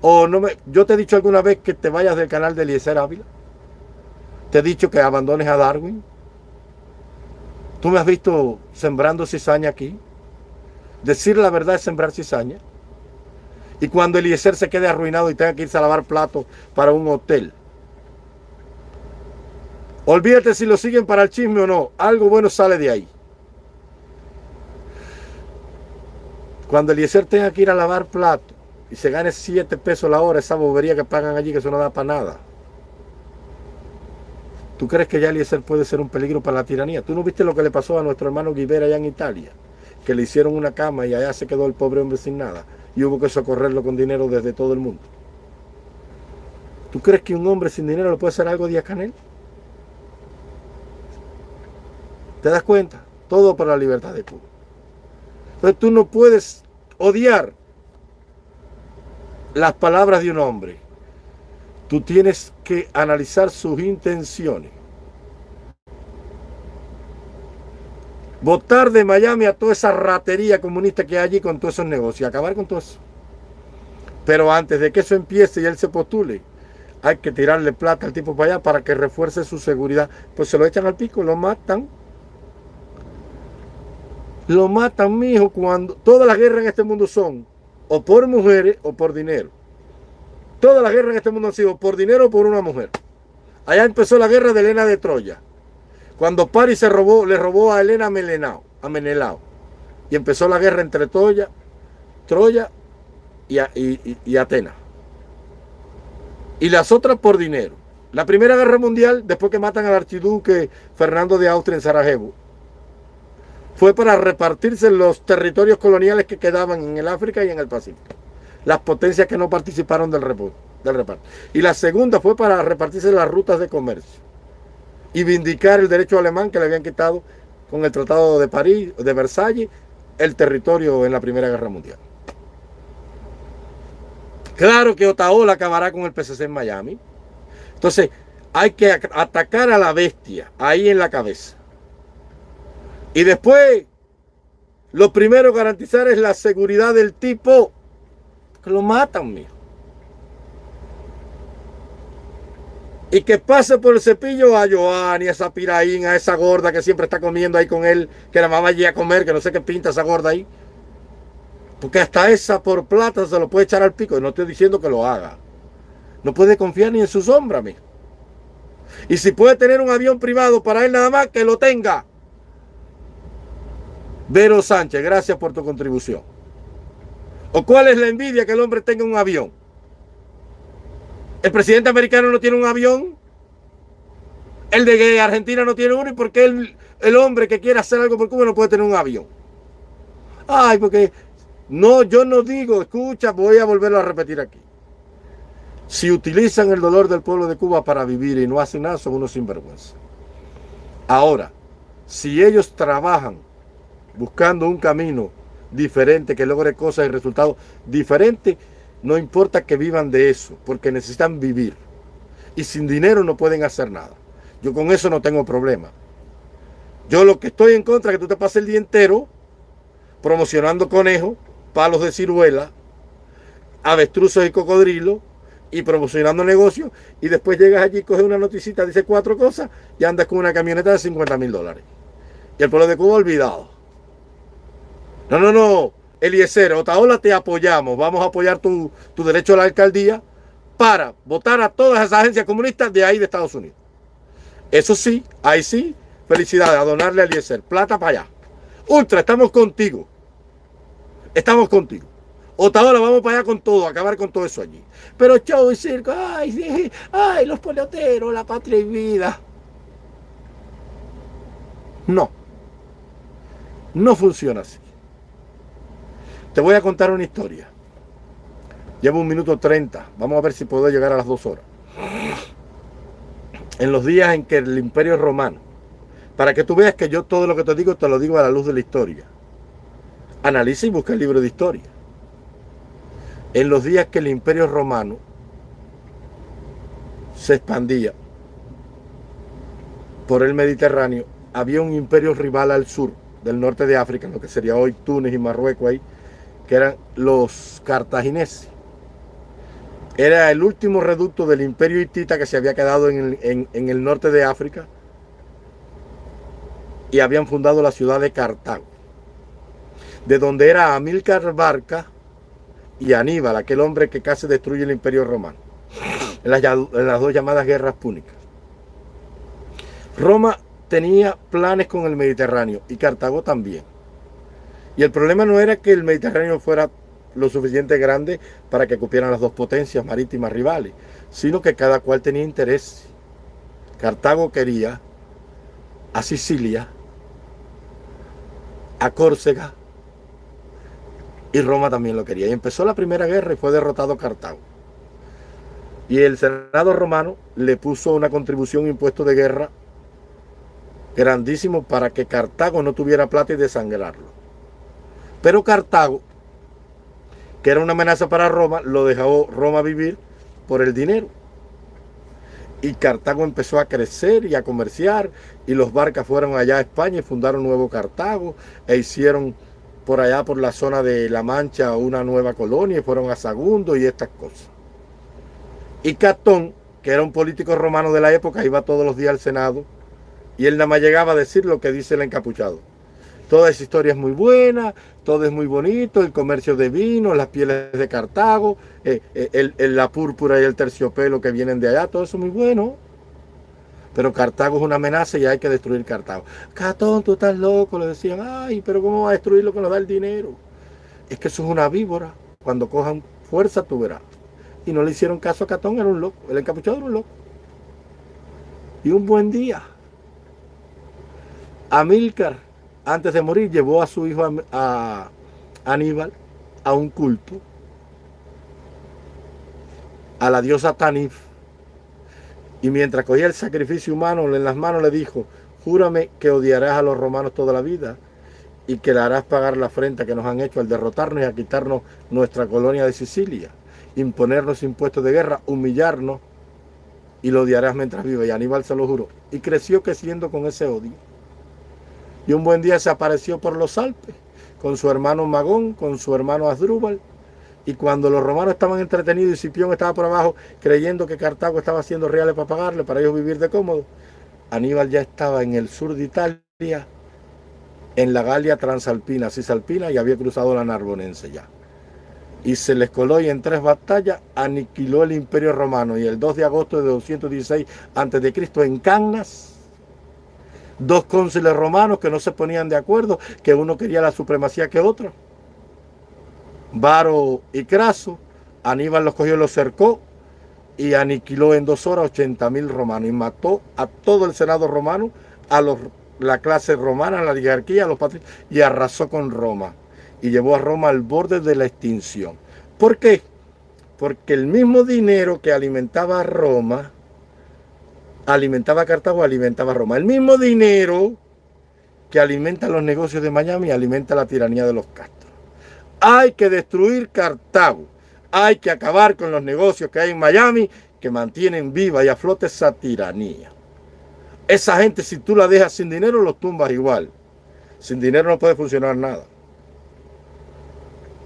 [SPEAKER 1] O no me... Yo te he dicho alguna vez que te vayas del canal de Eliezer Ávila. Te he dicho que abandones a Darwin. Tú me has visto sembrando cizaña aquí. Decir la verdad es sembrar cizaña. Y cuando Eliezer se quede arruinado y tenga que irse a lavar platos para un hotel, olvídate si lo siguen para el chisme o no. Algo bueno sale de ahí. Cuando Eliezer tenga que ir a lavar platos y se gane 7 pesos la hora, esa bobería que pagan allí, que eso no da para nada. ¿Tú crees que ya Eliezer puede ser un peligro para la tiranía? ¿Tú no viste lo que le pasó a nuestro hermano Guibera allá en Italia? Que le hicieron una cama y allá se quedó el pobre hombre sin nada. Y hubo que socorrerlo con dinero desde todo el mundo. ¿Tú crees que un hombre sin dinero le puede hacer algo a Díaz Canel? ¿Te das cuenta? Todo por la libertad de Cuba. Entonces tú no puedes odiar las palabras de un hombre. Tú tienes que analizar sus intenciones. Botar de Miami a toda esa ratería comunista que hay allí con todos esos negocios. Acabar con todo eso. Pero antes de que eso empiece y él se postule, hay que tirarle plata al tipo para allá para que refuerce su seguridad. Pues se lo echan al pico, lo matan. Lo matan, mijo, cuando todas las guerras en este mundo son o por mujeres o por dinero. Todas las guerras en este mundo han sido por dinero o por una mujer. Allá empezó la guerra de Helena de Troya. Cuando Paris le robó a Helena a Menelao. Y empezó la guerra entre Troya y Atenas. Y las otras por dinero. La Primera Guerra Mundial, después que matan al archiduque Fernando de Austria en Sarajevo, fue para repartirse los territorios coloniales que quedaban en el África y en el Pacífico. Las potencias que no participaron del reparto. Y la segunda fue para repartirse las rutas de comercio y vindicar el derecho alemán que le habían quitado con el Tratado de París, de Versalles, el territorio en la Primera Guerra Mundial. Claro que Otaola acabará con el PCC en Miami. Entonces, hay que atacar a la bestia ahí en la cabeza. Y después, lo primero garantizar es la seguridad del tipo. Que lo matan, mijo. Y que pase por el cepillo a Joanny, a esa Piraín, a esa gorda que siempre está comiendo ahí con él, que la mamá llega a comer, que no sé qué pinta esa gorda ahí. Porque hasta esa por plata se lo puede echar al pico. Y no estoy diciendo que lo haga. No puede confiar ni en su sombra, mijo. Y si puede tener un avión privado para él nada más, que lo tenga. Vero Sánchez, gracias por tu contribución. ¿O cuál es la envidia que el hombre tenga un avión? ¿El presidente americano no tiene un avión? ¿El de Argentina no tiene uno? ¿Y por qué el hombre que quiere hacer algo por Cuba no puede tener un avión? Ay, porque... No, yo no digo, escucha, voy a volverlo a repetir aquí. Si utilizan el dolor del pueblo de Cuba para vivir y no hacen nada, son unos sinvergüenza. Ahora, si ellos trabajan buscando un camino diferente, que logre cosas y resultados diferentes, no importa que vivan de eso, porque necesitan vivir. Y sin dinero no pueden hacer nada. Yo con eso no tengo problema. Yo lo que estoy en contra es que tú te pases el día entero promocionando conejos, palos de ciruela, avestruces y cocodrilos, y promocionando negocios, y después llegas allí, coges una noticita, dice 4 cosas, y andas con una camioneta de $50,000. Y el pueblo de Cuba olvidado. No, Eliezer, Otaola, te apoyamos, vamos a apoyar tu derecho a la alcaldía para votar a todas esas agencias comunistas de ahí de Estados Unidos. Eso sí, ahí sí, felicidades, a donarle a Eliezer, plata para allá. Ultra, estamos contigo. Estamos contigo. Otaola, vamos para allá con todo, a acabar con todo eso allí. Pero show y circo, ay, sí, ay, los peloteros, la patria y vida. No, no funciona así. Te voy a contar una historia. Llevo 1 minuto 30. Vamos a ver si puedo llegar a las 2 horas. En los días en que el Imperio Romano, para que tú veas que yo todo lo que te lo digo a la luz de la historia. Analiza y busca el libro de historia. En los días que el Imperio Romano se expandía por el Mediterráneo, había un imperio rival al sur, del norte de África, lo que sería hoy Túnez y Marruecos ahí, que eran los cartagineses. Era el último reducto del imperio hitita que se había quedado en el norte de África y habían fundado la ciudad de Cartago, de donde era Amílcar Barca y Aníbal, aquel hombre que casi destruye el imperio romano, en las 2 llamadas guerras púnicas. Roma tenía planes con el Mediterráneo y Cartago también. Y el problema no era que el Mediterráneo fuera lo suficiente grande para que cupieran las 2 potencias marítimas rivales, sino que cada cual tenía interés. Cartago quería a Sicilia, a Córcega, y Roma también lo quería. Y empezó la primera guerra y fue derrotado Cartago. Y el Senado romano le puso una contribución, un impuesto de guerra grandísimo para que Cartago no tuviera plata y desangrarlo. Pero Cartago, que era una amenaza para Roma, lo dejó Roma vivir por el dinero. Y Cartago empezó a crecer y a comerciar, y los Barcas fueron allá a España y fundaron Nuevo Cartago, e hicieron por allá por la zona de La Mancha una nueva colonia, y fueron a Sagunto y estas cosas. Y Catón, que era un político romano de la época, iba todos los días al Senado, y él nada más llegaba a decir lo que dice el encapuchado. Toda esa historia es muy buena, todo es muy bonito, el comercio de vino, las pieles de Cartago, la púrpura y el terciopelo que vienen de allá, todo eso es muy bueno. Pero Cartago es una amenaza y hay que destruir Cartago. Catón, tú estás loco, le decían, ay, pero ¿cómo va a destruir lo que nos da el dinero? Es que eso es una víbora, cuando cojan fuerza tú verás. Y no le hicieron caso a Catón, era un loco, el encapuchado era un loco. Y un buen día, Amílcar, antes de morir, llevó a su hijo a Aníbal a un culto a la diosa Tanif, y mientras cogía el sacrificio humano en las manos le dijo, júrame que odiarás a los romanos toda la vida y que le harás pagar la afrenta que nos han hecho al derrotarnos y a quitarnos nuestra colonia de Sicilia, imponernos impuestos de guerra, humillarnos, y lo odiarás mientras viva. Y Aníbal se lo juró y creció creciendo con ese odio. Y un buen día se apareció por los Alpes con su hermano Magón, con su hermano Asdrúbal. Y cuando los romanos estaban entretenidos y Escipión estaba por abajo creyendo que Cartago estaba haciendo reales para pagarle, para ellos vivir de cómodo, Aníbal ya estaba en el sur de Italia, en la Galia Transalpina, Cisalpina, y había cruzado la Narbonense ya. Y se les coló y en 3 batallas aniquiló el imperio romano. Y el 2 de agosto de 216 a.C. en Cannas, 2 cónsules romanos que no se ponían de acuerdo, que uno quería la supremacía que otro, Varo y Craso, Aníbal los cogió y los cercó y aniquiló en 2 horas 80.000 romanos y mató a todo el senado romano, a la clase romana, a la oligarquía, a los patricios, y arrasó con Roma y llevó a Roma al borde de la extinción. ¿Por qué? Porque el mismo dinero que alimentaba a Roma, alimentaba a Cartago, alimentaba a Roma. El mismo dinero que alimenta los negocios de Miami, alimenta la tiranía de los Castros. Hay que destruir Cartago. Hay que acabar con los negocios que hay en Miami que mantienen viva y a flote esa tiranía. Esa gente, si tú la dejas sin dinero, los tumbas igual. Sin dinero no puede funcionar nada.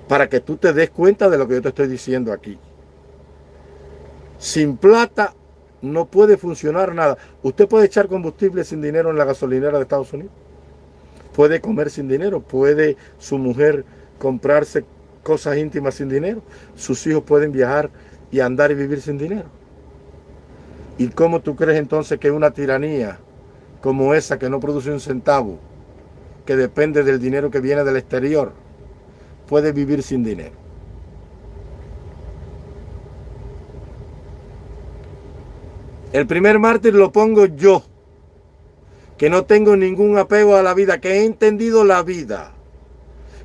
[SPEAKER 1] Para que tú te des cuenta de lo que yo te estoy diciendo aquí. Sin plata no puede funcionar nada. Usted puede echar combustible sin dinero en la gasolinera de Estados Unidos. Puede comer sin dinero. Puede su mujer comprarse cosas íntimas sin dinero. Sus hijos pueden viajar y andar y vivir sin dinero. ¿Y cómo tú crees entonces que una tiranía como esa, que no produce un centavo, que depende del dinero que viene del exterior, puede vivir sin dinero? El primer mártir lo pongo yo, que no tengo ningún apego a la vida, que he entendido la vida,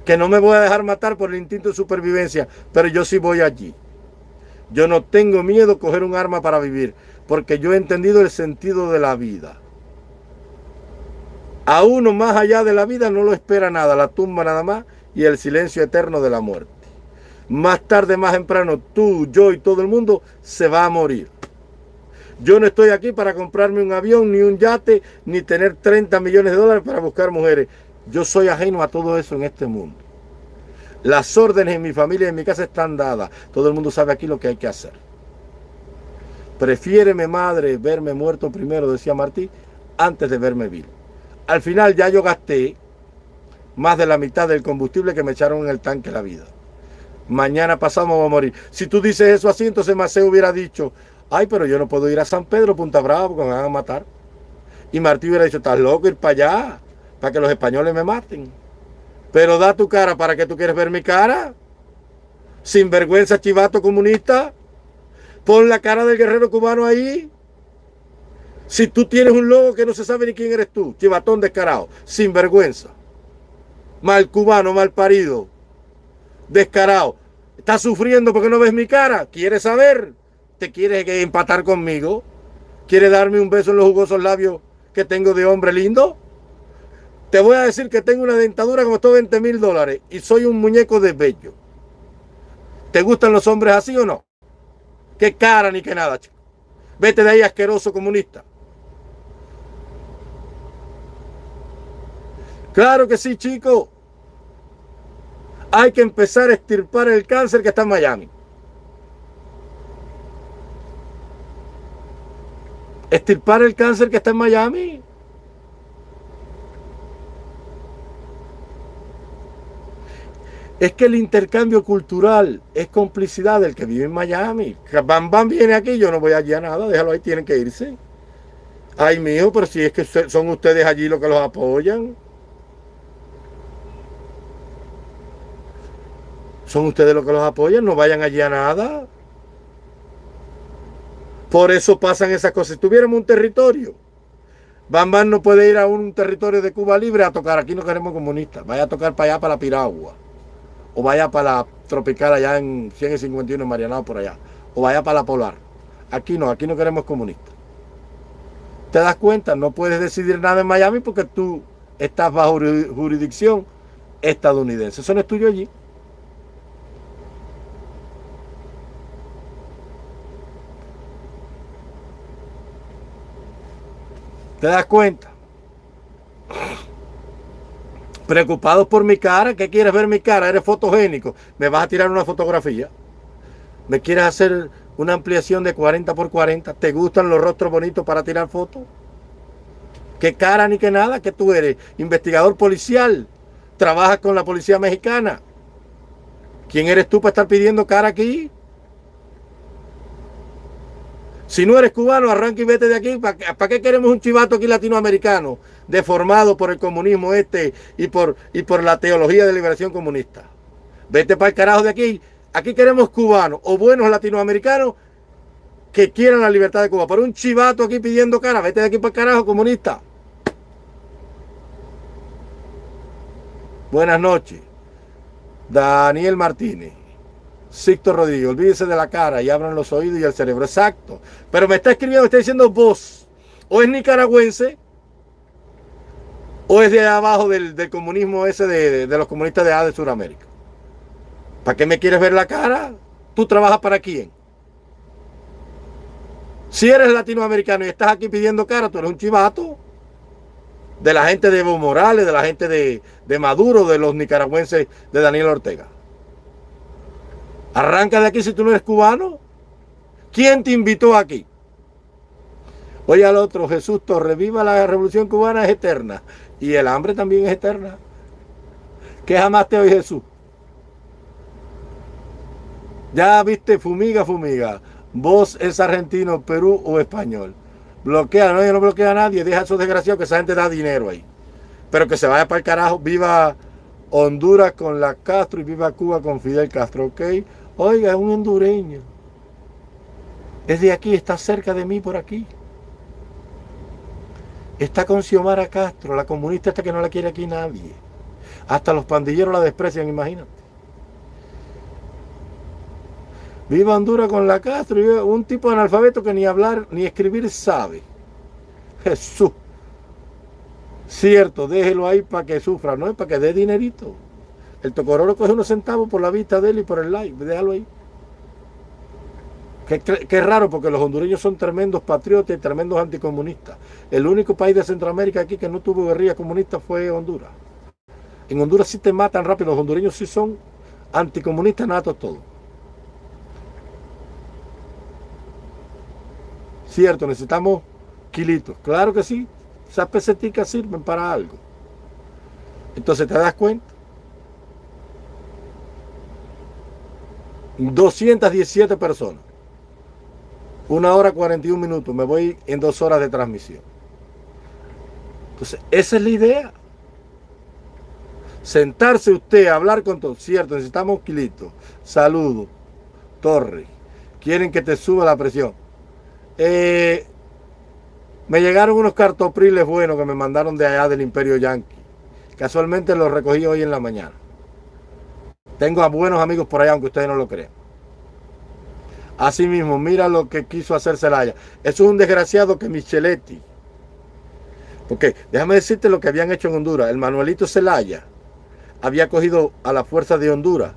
[SPEAKER 1] que no me voy a dejar matar por el instinto de supervivencia, pero yo sí voy allí. Yo no tengo miedo a coger un arma para vivir, porque yo he entendido el sentido de la vida. A uno más allá de la vida no lo espera nada, la tumba nada más y el silencio eterno de la muerte. Más tarde, más temprano, tú, yo y todo el mundo se va a morir. Yo no estoy aquí para comprarme un avión, ni un yate, ni tener 30 millones de dólares para buscar mujeres. Yo soy ajeno a todo eso en este mundo. Las órdenes en mi familia y en mi casa están dadas. Todo el mundo sabe aquí lo que hay que hacer. Prefiéreme, madre, verme muerto primero, decía Martí, antes de verme vil. Al final ya yo gasté más de la mitad del combustible que me echaron en el tanque la vida. Mañana pasado me voy a morir. Si tú dices eso así, entonces Maceo hubiera dicho, ay, pero yo no puedo ir a San Pedro, Punta Brava, porque me van a matar. Y Martí hubiera dicho, estás loco, ir para allá, para que los españoles me maten. Pero da tu cara, ¿para qué tú quieres ver mi cara? Sinvergüenza, chivato comunista. Pon la cara del guerrero cubano ahí. Si tú tienes un logo que no se sabe ni quién eres tú, chivatón descarado, sinvergüenza. Mal cubano, mal parido, descarado. ¿Estás sufriendo porque no ves mi cara? ¿Quieres saber? ¿Te quieres empatar conmigo? ¿Quieres darme un beso en los jugosos labios que tengo de hombre lindo? Te voy a decir que tengo una dentadura que costó $20,000 y soy un muñeco de bello. ¿Te gustan los hombres así o no? ¿Qué cara ni qué nada, chico? Vete de ahí, asqueroso comunista. Claro que sí, chico. Hay que empezar a extirpar el cáncer que está en Miami. Extirpar el cáncer que está en Miami. Es que el intercambio cultural es complicidad del que vive en Miami. Bam Bam viene aquí, yo no voy allí a nada, déjalo ahí, tienen que irse. Ay, mijo, pero si es que son ustedes allí los que los apoyan. Son ustedes los que los apoyan, no vayan allí a nada. Por eso pasan esas cosas. Si tuviéramos un territorio, Bam Bam no puede ir a un territorio de Cuba libre a tocar. Aquí no queremos comunistas. Vaya a tocar para allá, para la Piragua. O vaya para la Tropical allá en 151 en Marianao por allá. O vaya para la Polar. Aquí no queremos comunistas. ¿Te das cuenta? No puedes decidir nada en Miami porque tú estás bajo jurisdicción estadounidense. Eso no es tuyo allí. ¿Te das cuenta? Preocupados por mi cara. ¿Qué quieres ver mi cara? Eres fotogénico. ¿Me vas a tirar una fotografía? ¿Me quieres hacer una ampliación de 40 por 40? ¿Te gustan los rostros bonitos para tirar fotos? ¿Qué cara ni qué nada? ¿Qué tú eres? ¿Investigador policial? ¿Trabajas con la policía mexicana? ¿Quién eres tú para estar pidiendo cara aquí? Si no eres cubano, arranca y vete de aquí. ¿Para qué queremos un chivato aquí latinoamericano deformado por el comunismo y por la teología de liberación comunista? Vete para el carajo de aquí. Aquí queremos cubanos o buenos latinoamericanos que quieran la libertad de Cuba. Pero un chivato aquí pidiendo cara, vete de aquí para el carajo, comunista. Buenas noches. Daniel Martínez. Sixto Rodríguez, olvídese de la cara y abran los oídos y el cerebro. Exacto. Pero me está escribiendo, me está diciendo vos. O es nicaragüense, o es de abajo del comunismo ese de los comunistas de allá de Sudamérica. ¿Para qué me quieres ver la cara? ¿Tú trabajas para quién? Si eres latinoamericano y estás aquí pidiendo cara, tú eres un chivato. De la gente de Evo Morales, de la gente de Maduro, de los nicaragüenses de Daniel Ortega. Arranca de aquí si tú no eres cubano. ¿Quién te invitó aquí? Oye al otro, Jesús Torres, viva la revolución cubana, es eterna. Y el hambre también es eterna. ¿Qué jamás te oye Jesús? Ya viste, fumiga. Vos es argentino, Perú o español. Bloquea, no, yo no bloqueo a nadie. Deja a esos desgraciados que esa gente da dinero ahí. Pero que se vaya para el carajo. Viva Honduras con la Castro y viva Cuba con Fidel Castro, ¿ok? Oiga, es un hondureño. Es de aquí, está cerca de mí por aquí. Está con Xiomara Castro, la comunista esta que no la quiere aquí nadie. Hasta los pandilleros la desprecian, imagínate. Viva Honduras con la Castro, y un tipo de analfabeto que ni hablar ni escribir sabe. Jesús. Cierto, déjelo ahí para que sufra, no es para que dé dinerito. El Tocororo coge unos centavos por la vista de él y por el like, déjalo ahí. Qué raro, porque los hondureños son tremendos patriotas y tremendos anticomunistas. El único país de Centroamérica aquí que no tuvo guerrilla comunista fue Honduras. En Honduras sí te matan rápido, los hondureños sí son anticomunistas natos todos. Cierto, necesitamos kilitos. Claro que sí, esas peseticas sirven para algo. Entonces te das cuenta. 217 personas. 1 hora 41 minutos. Me voy en 2 horas de transmisión. Entonces, esa es la idea. Sentarse usted a hablar con todos. Cierto, necesitamos kilitos. Saludos. Torre. Quieren que te suba la presión. Me llegaron unos cartopriles buenos que me mandaron de allá del Imperio Yankee. Casualmente los recogí hoy en la mañana. Tengo a buenos amigos por allá, aunque ustedes no lo crean. Así mismo, mira lo que quiso hacer Zelaya. Eso es un desgraciado que Micheletti. Porque déjame decirte lo que habían hecho en Honduras. El Manuelito Zelaya había cogido a la fuerza de Honduras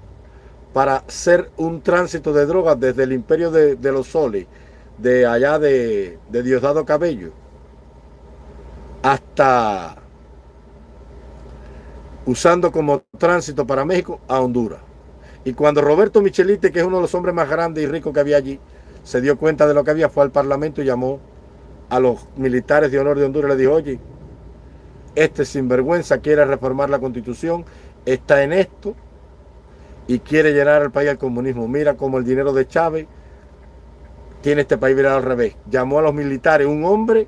[SPEAKER 1] para hacer un tránsito de drogas desde el Imperio de los Soles, de allá de Diosdado Cabello, hasta usando como tránsito para México a Honduras. Y cuando Roberto Micheletti, que es uno de los hombres más grandes y ricos que había allí, se dio cuenta de lo que había, fue al Parlamento y llamó a los militares de honor de Honduras y le dijo: oye, este sinvergüenza quiere reformar la Constitución, está en esto y quiere llenar al país al comunismo. Mira cómo el dinero de Chávez tiene este país virado al revés. Llamó a los militares, un hombre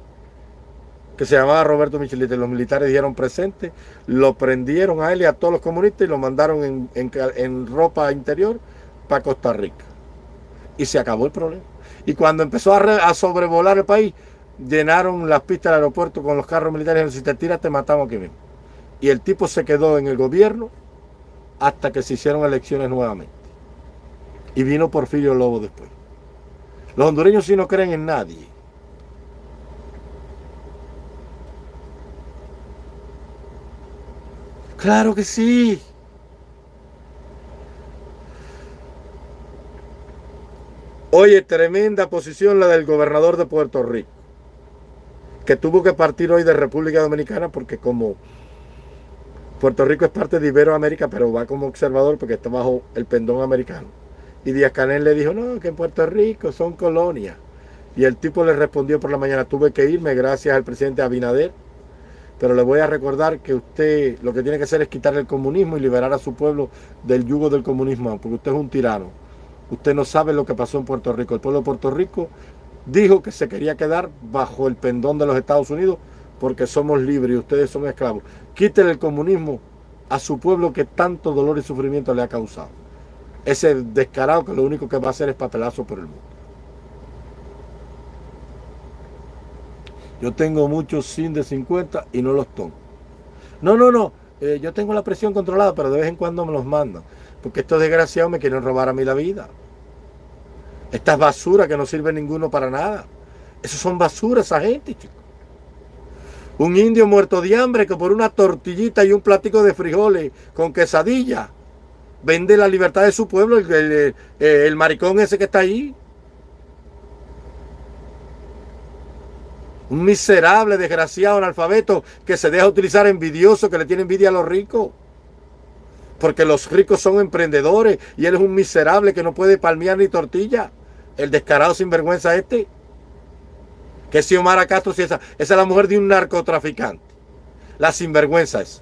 [SPEAKER 1] que se llamaba Roberto Micheletti. Los militares dieron presente, lo prendieron a él y a todos los comunistas y lo mandaron en ropa interior para Costa Rica. Y se acabó el problema. Y cuando empezó a sobrevolar el país, llenaron las pistas del aeropuerto con los carros militares y dijeron: si te tiras te matamos aquí mismo. Y el tipo se quedó en el gobierno hasta que se hicieron elecciones nuevamente. Y vino Porfirio Lobo después. Los hondureños sí no creen en nadie. Claro que sí. Oye, tremenda posición la del gobernador de Puerto Rico, que tuvo que partir hoy de República Dominicana porque como Puerto Rico es parte de Iberoamérica, pero va como observador porque está bajo el pendón americano. Y Díaz-Canel le dijo: no, que en Puerto Rico son colonias. Y el tipo le respondió por la mañana: tuve que irme gracias al presidente Abinader, pero le voy a recordar que usted lo que tiene que hacer es quitar el comunismo y liberar a su pueblo del yugo del comunismo, porque usted es un tirano. Usted no sabe lo que pasó en Puerto Rico. El pueblo de Puerto Rico dijo que se quería quedar bajo el pendón de los Estados Unidos porque somos libres y ustedes son esclavos. Quítele el comunismo a su pueblo que tanto dolor y sufrimiento le ha causado. Ese descarado que lo único que va a hacer es papelazo por el mundo. Yo tengo muchos SIN de 50 y no los tomo. No. Yo tengo la presión controlada, pero de vez en cuando me los mandan. Porque estos desgraciados me quieren robar a mí la vida. Estas basuras que no sirven ninguno para nada. Esos son basuras, esa gente, chicos. Un indio muerto de hambre que por una tortillita y un platico de frijoles con quesadilla vende la libertad de su pueblo, el maricón ese que está ahí. Un miserable, desgraciado, analfabeto que se deja utilizar, envidioso, que le tiene envidia a los ricos. Porque los ricos son emprendedores y él es un miserable que no puede palmear ni tortilla. El descarado sinvergüenza este. Que es Xiomara Castro, si esa es la mujer de un narcotraficante. La sinvergüenza es.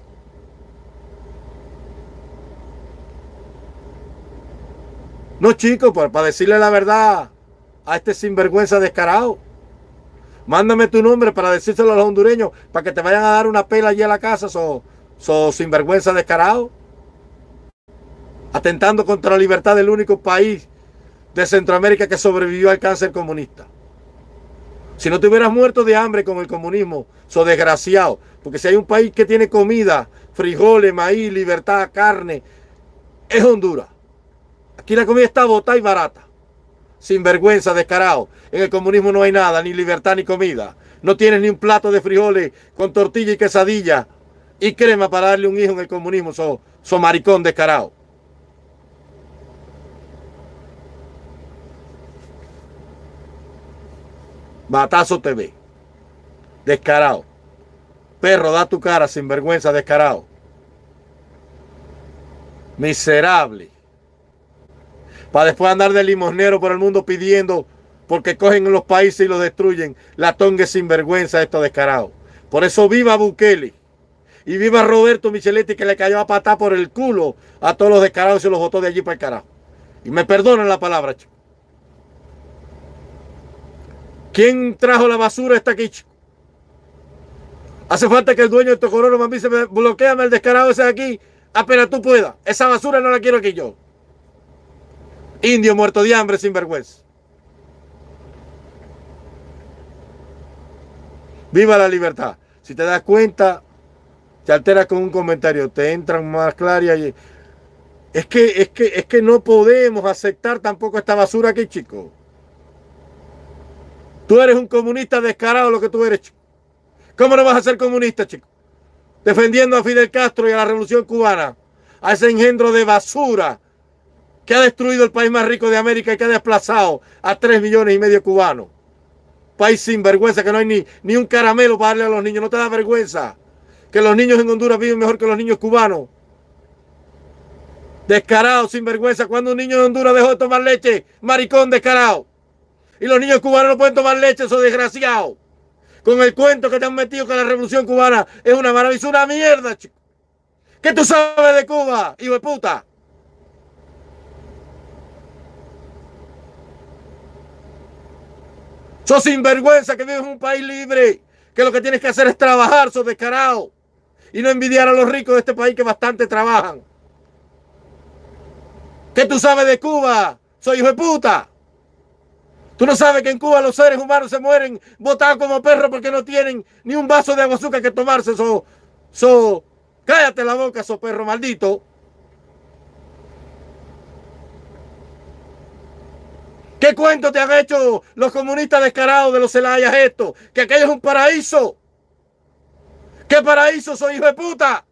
[SPEAKER 1] No, chicos, pues, para decirle la verdad a este sinvergüenza descarado. Mándame tu nombre para decírselo a los hondureños para que te vayan a dar una pela allí a la casa, sinvergüenza descarado. Atentando contra la libertad del único país de Centroamérica que sobrevivió al cáncer comunista. Si no te hubieras muerto de hambre con el comunismo, sos desgraciado. Porque si hay un país que tiene comida, frijoles, maíz, libertad, carne, es Honduras. Aquí la comida está botada y barata. Sin vergüenza, descarado. En el comunismo no hay nada, ni libertad ni comida. No tienes ni un plato de frijoles con tortilla y quesadilla y crema para darle un hijo en el comunismo. Sos maricón descarado. Batazo TV. Descarado. Perro, da tu cara, sin vergüenza, descarado. Miserable. Para después andar de limosnero por el mundo pidiendo, porque cogen los países y los destruyen. La tonga es sinvergüenza, esto descarado. Por eso viva Bukele. Y viva Roberto Micheletti, que le cayó a patar por el culo a todos los descarados y se los botó de allí para el carajo. Y me perdonan la palabra, chico. ¿Quién trajo la basura hasta aquí, chico? Hace falta que el dueño de Tocororo me dice, bloqueame el descarado ese de aquí, apenas tú puedas. Esa basura no la quiero aquí yo. Indio muerto de hambre, sin vergüenza. Viva la libertad. Si te das cuenta, te alteras con un comentario, te entran más claras y... Es que no podemos aceptar tampoco esta basura aquí, chico. Tú eres un comunista descarado lo que tú eres, chico. ¿Cómo no vas a ser comunista, chico? Defendiendo a Fidel Castro y a la Revolución Cubana, a ese engendro de basura que ha destruido el país más rico de América y que ha desplazado a 3,5 millones de cubanos. País sin vergüenza, que no hay ni un caramelo para darle a los niños. ¿No te da vergüenza que los niños en Honduras viven mejor que los niños cubanos? Descarado, sin vergüenza. Cuando un niño en Honduras dejó de tomar leche, maricón descarado. Y los niños cubanos no pueden tomar leche, esos desgraciados. Con el cuento que te han metido que la Revolución Cubana es una maravilla, es una mierda, chico. ¿Qué tú sabes de Cuba, hijo de puta? Sos sinvergüenza que vives en un país libre, que lo que tienes que hacer es trabajar, sos descarado. Y no envidiar a los ricos de este país que bastante trabajan. ¿Qué tú sabes de Cuba? Soy hijo de puta. Tú no sabes que en Cuba los seres humanos se mueren botados como perros porque no tienen ni un vaso de agua azúcar que tomarse. Cállate la boca, perro maldito. ¿Qué cuento te han hecho los comunistas descarados de los Celayas esto? Que aquello es un paraíso. ¿Qué paraíso, soy hijo de puta?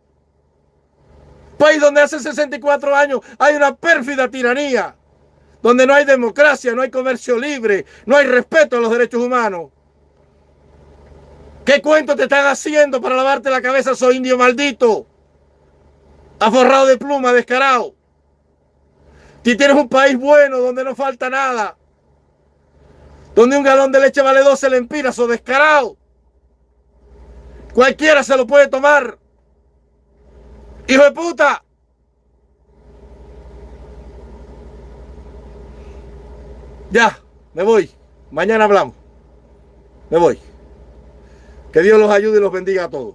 [SPEAKER 1] País donde hace 64 años hay una pérfida tiranía. Donde no hay democracia, no hay comercio libre, no hay respeto a los derechos humanos. ¿Qué cuento te están haciendo para lavarte la cabeza, soy indio maldito? Aforrado de pluma, descarado. Si tienes un país bueno donde no falta nada, donde un galón de leche vale 12 lempiras, o descarado. Cualquiera se lo puede tomar. ¡Hijo de puta! Ya, me voy. Mañana hablamos. Me voy. Que Dios los ayude y los bendiga a todos.